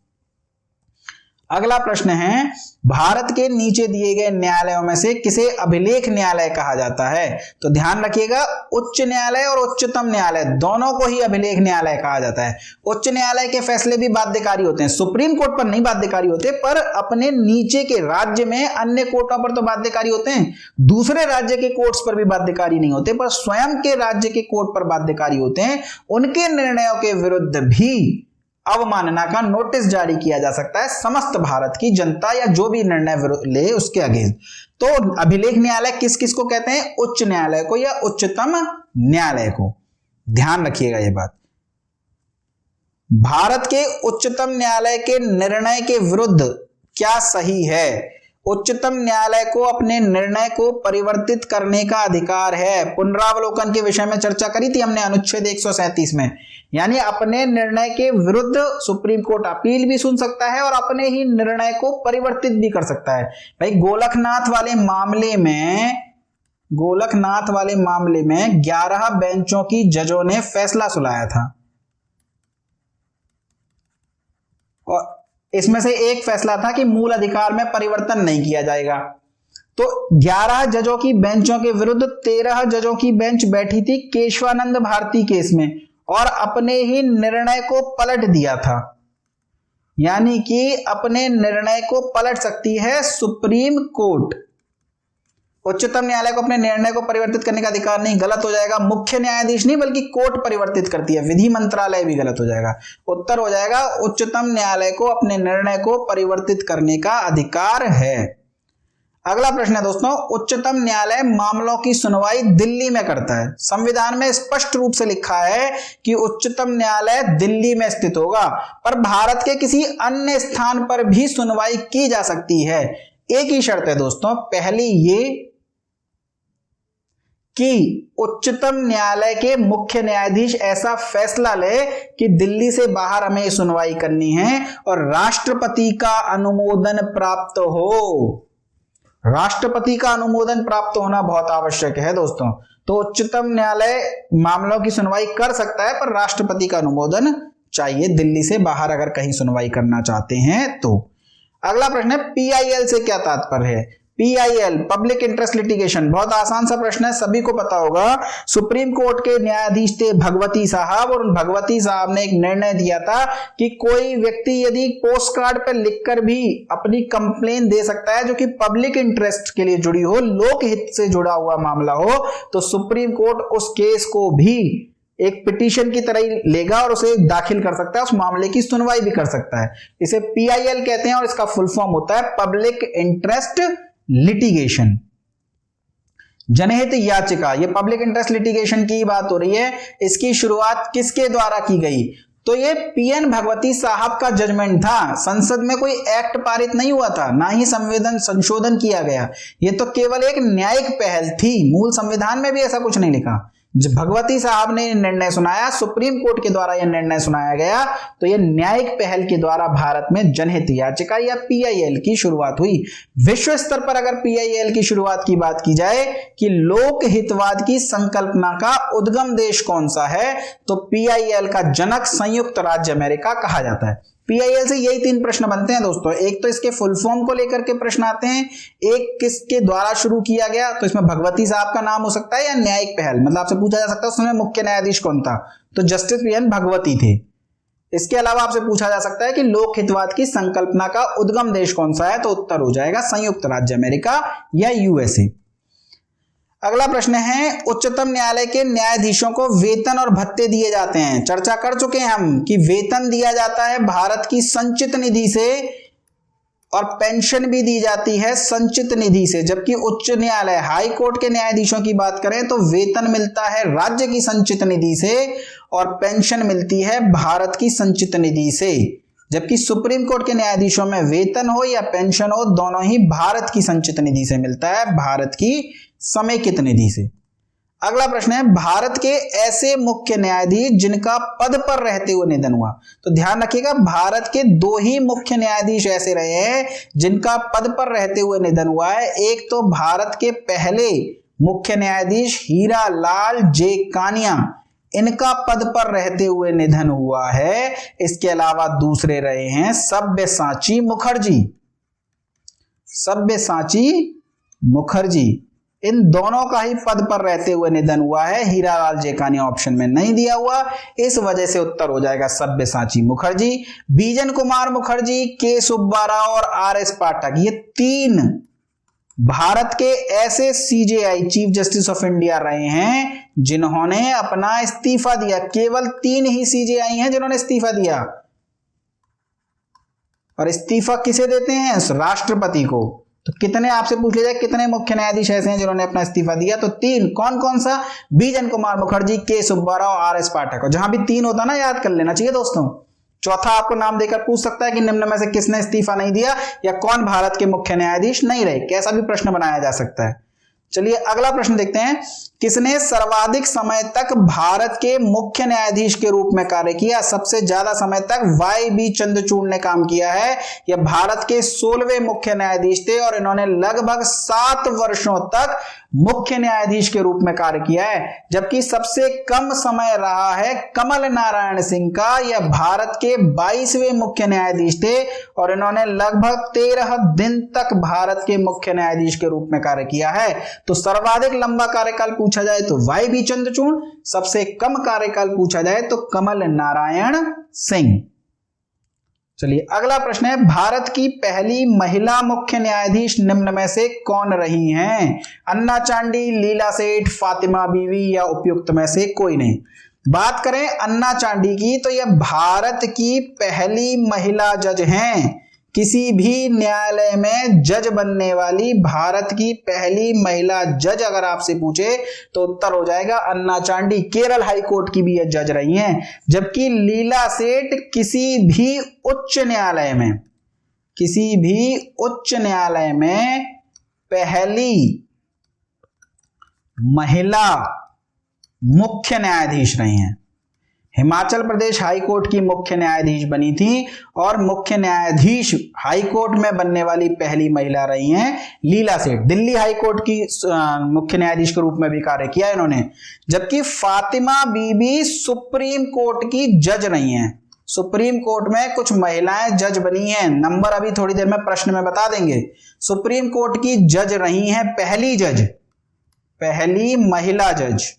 अगला प्रश्न है, भारत के नीचे दिए गए न्यायालयों में से किसे अभिलेख न्यायालय कहा जाता है? तो ध्यान रखिएगा, उच्च न्यायालय और उच्चतम न्यायालय दोनों को ही अभिलेख न्यायालय कहा जाता है। उच्च न्यायालय के फैसले भी बाध्यकारी होते हैं, सुप्रीम कोर्ट पर नहीं बाध्यकारी होते, पर अपने नीचे के राज्य में अन्य कोर्टों पर तो बाध्यकारी होते हैं, दूसरे राज्य के कोर्ट्स पर भी बाध्यकारी नहीं होते, पर स्वयं के राज्य के कोर्ट पर बाध्यकारी होते हैं। उनके निर्णयों के विरुद्ध भी अवमानना का नोटिस जारी किया जा सकता है समस्त भारत की जनता या जो भी निर्णय ले उसके अगेंस्ट। तो अभिलेख न्यायालय किस किस को कहते हैं? उच्च न्यायालय को या उच्चतम न्यायालय को। ध्यान रखिएगा ये बात। भारत के उच्चतम न्यायालय के निर्णय के विरुद्ध क्या सही है? उच्चतम न्यायालय को अपने निर्णय को परिवर्तित करने का अधिकार है। पुनरावलोकन के विषय में चर्चा करी थी हमने अनुच्छेद 137 में, यानी अपने निर्णय के विरुद्ध सुप्रीम कोर्ट अपील भी सुन सकता है और अपने ही निर्णय को परिवर्तित भी कर सकता है। भाई गोलकनाथ वाले मामले में 11 बेंचों की जजों ने फैसला सुनाया था और इसमें से एक फैसला था कि मूल अधिकार में परिवर्तन नहीं किया जाएगा। तो 11 जजों की बेंचों के विरुद्ध 13 जजों की बेंच बैठी थी केशवानंद भारती केस में और अपने ही निर्णय को पलट दिया था। यानी कि अपने निर्णय को पलट सकती है सुप्रीम कोर्ट। उच्चतम न्यायालय को अपने निर्णय को परिवर्तित करने का अधिकार नहीं, गलत हो जाएगा। मुख्य न्यायाधीश नहीं बल्कि कोर्ट परिवर्तित करती है, विधि मंत्रालय भी गलत हो जाएगा। उत्तर हो जाएगा उच्चतम न्यायालय को अपने निर्णय को परिवर्तित करने का अधिकार है। अगला प्रश्न है दोस्तों, उच्चतम न्यायालय मामलों की सुनवाई दिल्ली में करता है। संविधान में स्पष्ट रूप से लिखा है कि उच्चतम न्यायालय दिल्ली में स्थित होगा, पर भारत के किसी अन्य स्थान पर भी सुनवाई की जा सकती है। एक ही शर्त है दोस्तों, पहली ये कि उच्चतम न्यायालय के मुख्य न्यायाधीश ऐसा फैसला ले कि दिल्ली से बाहर हमें सुनवाई करनी है और राष्ट्रपति का अनुमोदन प्राप्त हो। राष्ट्रपति का अनुमोदन प्राप्त होना बहुत आवश्यक है दोस्तों। तो उच्चतम न्यायालय मामलों की सुनवाई कर सकता है, पर राष्ट्रपति का अनुमोदन चाहिए दिल्ली से बाहर अगर कहीं सुनवाई करना चाहते हैं तो। अगला प्रश्न है, पीआईएल से क्या तात्पर्य है? पीआईएल पब्लिक इंटरेस्ट लिटिगेशन, बहुत आसान सा प्रश्न है, सभी को पता होगा। सुप्रीम कोर्ट के न्यायाधीश थे भगवती साहब, और भगवती साहब ने एक निर्णय दिया था कि कोई व्यक्ति यदि पोस्ट कार्ड पर लिखकर भी अपनी कंप्लेन दे सकता है जो कि पब्लिक इंटरेस्ट के लिए जुड़ी हो, लोक हित से जुड़ा हुआ मामला हो, तो सुप्रीम कोर्ट उस केस को भी एक पिटीशन की तरह ही लेगा और उसे दाखिल कर सकता है, उस मामले की सुनवाई भी कर सकता है। इसे पीआईएल कहते हैं और इसका फुल फॉर्म होता है पब्लिक इंटरेस्ट लिटिगेशन। जनहित याचिका, ये पब्लिक इंटरेस्ट लिटिगेशन की बात हो रही है। इसकी शुरुआत किसके द्वारा की गई? तो ये पीएन भगवती साहब का जजमेंट था। संसद में कोई एक्ट पारित नहीं हुआ था, ना ही संशोधन किया गया। ये तो केवल एक न्यायिक पहल थी, मूल संविधान में भी ऐसा कुछ नहीं लिखा। जब भगवती साहब ने निर्णय सुनाया, सुप्रीम कोर्ट के द्वारा यह निर्णय सुनाया गया, तो यह न्यायिक पहल के द्वारा भारत में जनहित याचिका या पीआईएल की शुरुआत हुई। विश्व स्तर पर अगर पीआईएल की शुरुआत की बात की जाए कि लोक हितवाद की संकल्पना का उद्गम देश कौन सा है, तो पीआईएल का जनक संयुक्त राज्य अमेरिका कहा जाता है। पीआईएल से यही 3 प्रश्न बनते हैं दोस्तों। एक तो इसके फुल फॉर्म को लेकर के प्रश्न आते हैं, एक किसके द्वारा शुरू किया गया, तो इसमें भगवती साहब का नाम हो सकता है या न्यायिक पहल, मतलब आपसे पूछा जा सकता है उस समय मुख्य न्यायाधीश कौन था, तो जस्टिस पीएन भगवती थे। इसके अलावा आपसे पूछा जा सकता है कि लोक हितवाद की संकल्पना का उद्गम देश कौन सा है, तो उत्तर हो जाएगा संयुक्त राज्य अमेरिका या यूएसए। अगला प्रश्न है, उच्चतम न्यायालय के न्यायाधीशों को वेतन और भत्ते दिए जाते हैं। चर्चा कर चुके हैं हम कि वेतन दिया जाता है भारत की संचित निधि से और पेंशन भी दी जाती है संचित निधि से, जबकि उच्च न्यायालय हाई कोर्ट के न्यायाधीशों की बात करें तो वेतन मिलता है राज्य की संचित निधि से और पेंशन मिलती है भारत की संचित निधि से। जबकि सुप्रीम कोर्ट के न्यायाधीशों में वेतन हो या पेंशन हो, दोनों ही भारत की संचित निधि से मिलता है, भारत की समेकित निधि से। अगला प्रश्न है, भारत के ऐसे मुख्य न्यायाधीश जिनका पद पर रहते हुए निधन हुआ। तो ध्यान रखिएगा, भारत के 2 ही मुख्य न्यायाधीश ऐसे रहे हैं जिनका पद पर रहते हुए निधन हुआ है। एक तो भारत के पहले मुख्य न्यायाधीश हीरा लाल जे कानिया, इनका पद पर रहते हुए निधन हुआ है। इसके अलावा दूसरे रहे हैं सब्यसाची मुखर्जी, सब्यसाची मुखर्जी, इन दोनों का ही पद पर रहते हुए निधन हुआ है। हीरालाल जेकानी ऑप्शन में नहीं दिया हुआ, इस वजह से उत्तर हो जाएगा सब्यसाची मुखर्जी। बीजन कुमार मुखर्जी, के सुब्बा राव और आर.एस. पाठक, ये 3 भारत के ऐसे CJI chief justice of India रहे हैं जिन्होंने अपना इस्तीफा दिया। केवल 3 ही सीजेआई हैं जिन्होंने इस्तीफा दिया, और इस्तीफा किसे देते हैं? राष्ट्रपति को। तो कितने, आपसे पूछ लिया जाए कितने मुख्य न्यायाधीश ऐसे हैं जिन्होंने अपना इस्तीफा दिया, तो 3। कौन कौन सा? बीजन कुमार मुखर्जी, के सुब्बा राव, आर.एस. पाठक। और जहां भी 3 होता ना, याद कर लेना चाहिए दोस्तों। चौथा आपको नाम देकर पूछ सकता है कि निम्न में से किसने इस्तीफा नहीं दिया या कौन भारत के मुख्य न्यायाधीश नहीं रहे, कैसा भी प्रश्न बनाया जा सकता है। चलिए अगला प्रश्न देखते हैं, किसने सर्वाधिक समय तक भारत के मुख्य न्यायाधीश के रूप में कार्य किया? सबसे ज्यादा समय तक वाई.बी. चंद्रचूड़ ने काम किया है। यह भारत के 16वें मुख्य न्यायाधीश थे और इन्होंने लगभग 7 वर्षों तक मुख्य न्यायाधीश के रूप में कार्य किया है। जबकि सबसे कम समय रहा है कमल नारायण सिंह का, यह भारत के 22वें मुख्य न्यायाधीश थे और इन्होंने लगभग 13 दिन तक भारत के मुख्य न्यायाधीश के रूप में कार्य किया है। तो सर्वाधिक लंबा कार्यकाल पूछा जाए तो वाई.बी. चंद्रचूड़, सबसे कम कार्यकाल पूछा जाए तो कमल नारायण सिंह। चलिए अगला प्रश्न है, भारत की पहली महिला मुख्य न्यायाधीश निम्न में से कौन रही हैं? अन्ना चांडी, लीला सेठ, फातिमा बीवी या उपयुक्त में से कोई नहीं। बात करें अन्ना चांडी की तो यह भारत की पहली महिला जज हैं। किसी भी न्यायालय में जज बनने वाली भारत की पहली महिला जज अगर आपसे पूछे तो उत्तर हो जाएगा अन्ना चांडी। केरल हाई कोर्ट की भी यह जज रही हैं। जबकि लीला सेठ किसी भी उच्च न्यायालय में पहली महिला मुख्य न्यायाधीश रही हैं। हिमाचल प्रदेश हाई कोर्ट की मुख्य न्यायाधीश बनी थी और मुख्य न्यायाधीश हाई कोर्ट में बनने वाली पहली महिला रही हैं लीला सेठ। दिल्ली हाई कोर्ट की मुख्य न्यायाधीश के रूप में भी कार्य किया इन्होंने। जबकि फातिमा बीबी सुप्रीम कोर्ट की जज रही हैं। सुप्रीम कोर्ट में कुछ महिलाएं जज बनी हैं, नंबर अभी थोड़ी देर में प्रश्न में बता देंगे। सुप्रीम कोर्ट की जज रही हैं, पहली महिला जज।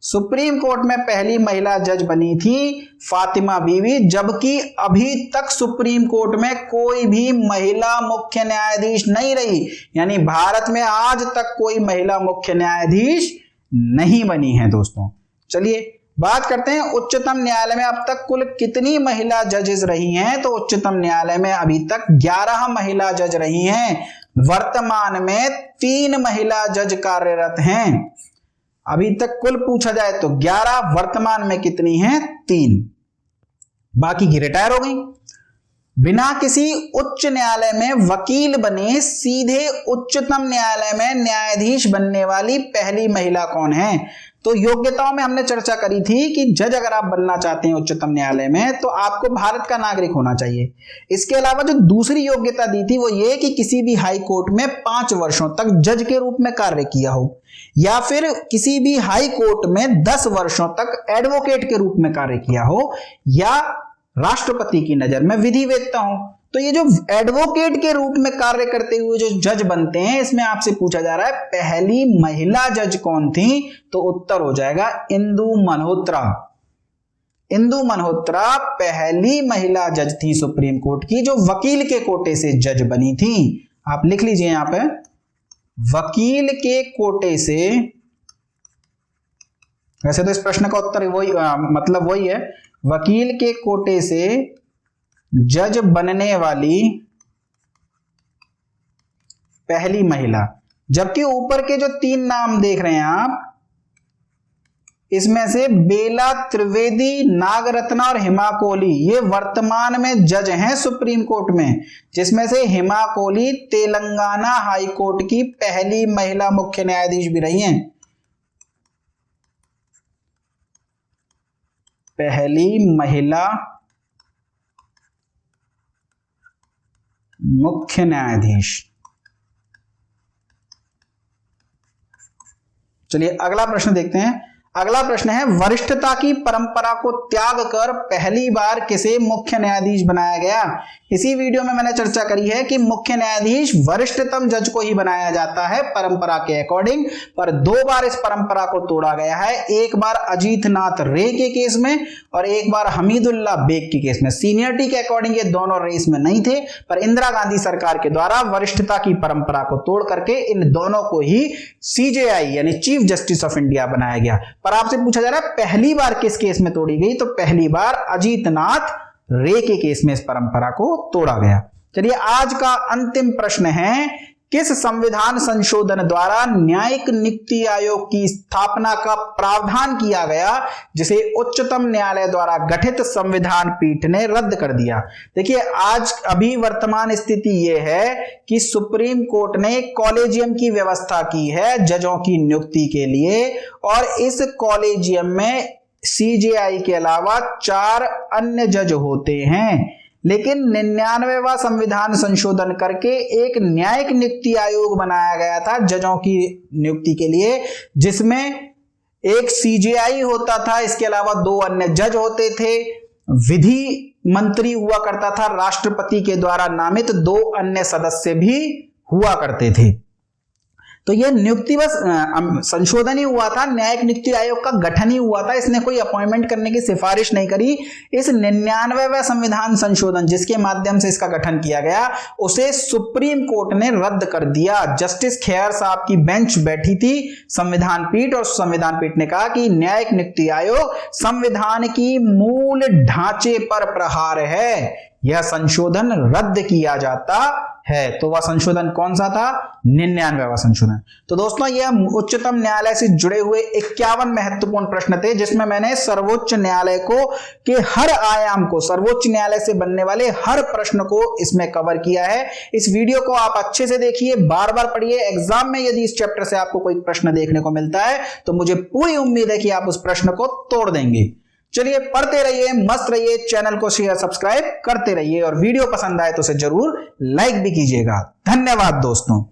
सुप्रीम कोर्ट में पहली महिला जज बनी थी फातिमा बीवी। जबकि अभी तक सुप्रीम कोर्ट में कोई भी महिला मुख्य न्यायाधीश नहीं रही, यानी भारत में आज तक कोई महिला मुख्य न्यायाधीश नहीं बनी है दोस्तों। चलिए बात करते हैं उच्चतम न्यायालय में अब तक कुल कितनी महिला जजेस रही हैं। तो उच्चतम न्यायालय में अभी तक 11 महिला जज रही हैं। वर्तमान में 3 महिला जज कार्यरत हैं। अभी तक कुल पूछा जाए तो 11, वर्तमान में कितनी हैं? 3, बाकी की रिटायर हो गई। बिना किसी उच्च न्यायालय में वकील बने सीधे उच्चतम न्यायालय में न्यायाधीश बनने वाली पहली महिला कौन है? तो योग्यताओं में हमने चर्चा करी थी कि जज अगर आप बनना चाहते हैं उच्चतम न्यायालय में तो आपको भारत का नागरिक होना चाहिए। इसके अलावा जो दूसरी योग्यता दी थी वो ये कि किसी भी हाई कोर्ट में 5 वर्षों तक जज के रूप में कार्य किया हो, या फिर किसी भी हाई कोर्ट में 10 वर्षों तक एडवोकेट के रूप में कार्य किया हो, या राष्ट्रपति की नजर में विधिवेत्ता हो। तो ये जो एडवोकेट के रूप में कार्य करते हुए जो जज बनते हैं, इसमें आपसे पूछा जा रहा है पहली महिला जज कौन थी? तो उत्तर हो जाएगा इंदु मल्होत्रा। इंदु मल्होत्रा पहली महिला जज थी सुप्रीम कोर्ट की जो वकील के कोटे से जज बनी थी। आप लिख लीजिए यहां पे, वकील के कोटे से। वैसे तो इस प्रश्न का उत्तर वही मतलब वही है, वकील के कोटे से जज बनने वाली पहली महिला। जबकि ऊपर के जो 3 नाम देख रहे हैं आप, इसमें से बेला त्रिवेदी, नागरत्ना और हिमा कोहली ये वर्तमान में जज हैं सुप्रीम कोर्ट में, जिसमें से हिमा कोहली तेलंगाना हाई कोर्ट की पहली महिला मुख्य न्यायाधीश भी रही हैं। पहली महिला मुख्य न्यायाधीश। चलिए अगला प्रश्न देखते हैं। अगला प्रश्न है, वरिष्ठता की परंपरा को त्याग कर पहली बार किसे मुख्य न्यायाधीश बनाया गया? इसी वीडियो में मैंने चर्चा करी है कि मुख्य न्यायाधीश वरिष्ठतम जज को ही बनाया जाता है परंपरा के अकॉर्डिंग, पर 2 बार इस परंपरा को तोड़ा गया है। एक बार अजीत नाथ रे के केस में और एक बार हमीदुल्ला बेग के केस में। सीनियरिटी के अकॉर्डिंग ये दोनों रेस में नहीं थे, पर इंदिरा गांधी सरकार के द्वारा वरिष्ठता की परंपरा को तोड़ करके इन दोनों को ही CJI यानी चीफ जस्टिस ऑफ इंडिया बनाया गया। पर आपसे पूछा जा रहा है पहली बार किस केस में तोड़ी गई? तो पहली बार अजीत नाथ रे के केस में इस परंपरा को तोड़ा गया। चलिए आज का अंतिम प्रश्न है, किस संविधान संशोधन द्वारा न्यायिक नियुक्ति आयोग की स्थापना का प्रावधान किया गया, जिसे उच्चतम न्यायालय द्वारा गठित संविधान पीठ ने रद्द कर दिया? देखिए आज अभी वर्तमान स्थिति यह है कि सुप्रीम कोर्ट ने कॉलेजियम की व्यवस्था की है जजों की नियुक्ति के लिए, और इस कॉलेजियम में CJI के अलावा 4 अन्य जज होते हैं। लेकिन 99वां संविधान संशोधन करके एक न्यायिक नियुक्ति आयोग बनाया गया था जजों की नियुक्ति के लिए, जिसमें एक CJI होता था, इसके अलावा 2 अन्य जज होते थे, विधि मंत्री हुआ करता था, राष्ट्रपति के द्वारा नामित 2 अन्य सदस्य भी हुआ करते थे। तो यह नियुक्ति बस संशोधन ही हुआ था, न्यायिक नियुक्ति आयोग का गठन ही हुआ था, इसने कोई अपॉइंटमेंट करने की सिफारिश नहीं करी। इस 99वें संविधान संशोधन जिसके माध्यम से इसका गठन किया गया उसे सुप्रीम कोर्ट ने रद्द कर दिया। जस्टिस खेयर साहब की बेंच बैठी थी संविधान पीठ, और संविधान पीठ ने कहा कि न्यायिक नियुक्ति आयोग संविधान की मूल ढांचे पर प्रहार है, यह संशोधन रद्द किया जाता है। तो वह संशोधन कौन सा था? 99वां संशोधन। तो दोस्तों यह उच्चतम न्यायालय से जुड़े हुए 51 महत्वपूर्ण प्रश्न थे जिसमें मैंने सर्वोच्च न्यायालय को के हर आयाम को, सर्वोच्च न्यायालय से बनने वाले हर प्रश्न को इसमें कवर किया है। इस वीडियो को आप अच्छे से देखिए, बार बार पढ़िए। एग्जाम में यदि इस चैप्टर से आपको कोई प्रश्न देखने को मिलता है तो मुझे पूरी उम्मीद है कि आप उस प्रश्न को तोड़ देंगे। चलिए पढ़ते रहिए, मस्त रहिए, चैनल को शेयर सब्सक्राइब करते रहिए और वीडियो पसंद आए तो उसे जरूर लाइक भी कीजिएगा। धन्यवाद दोस्तों।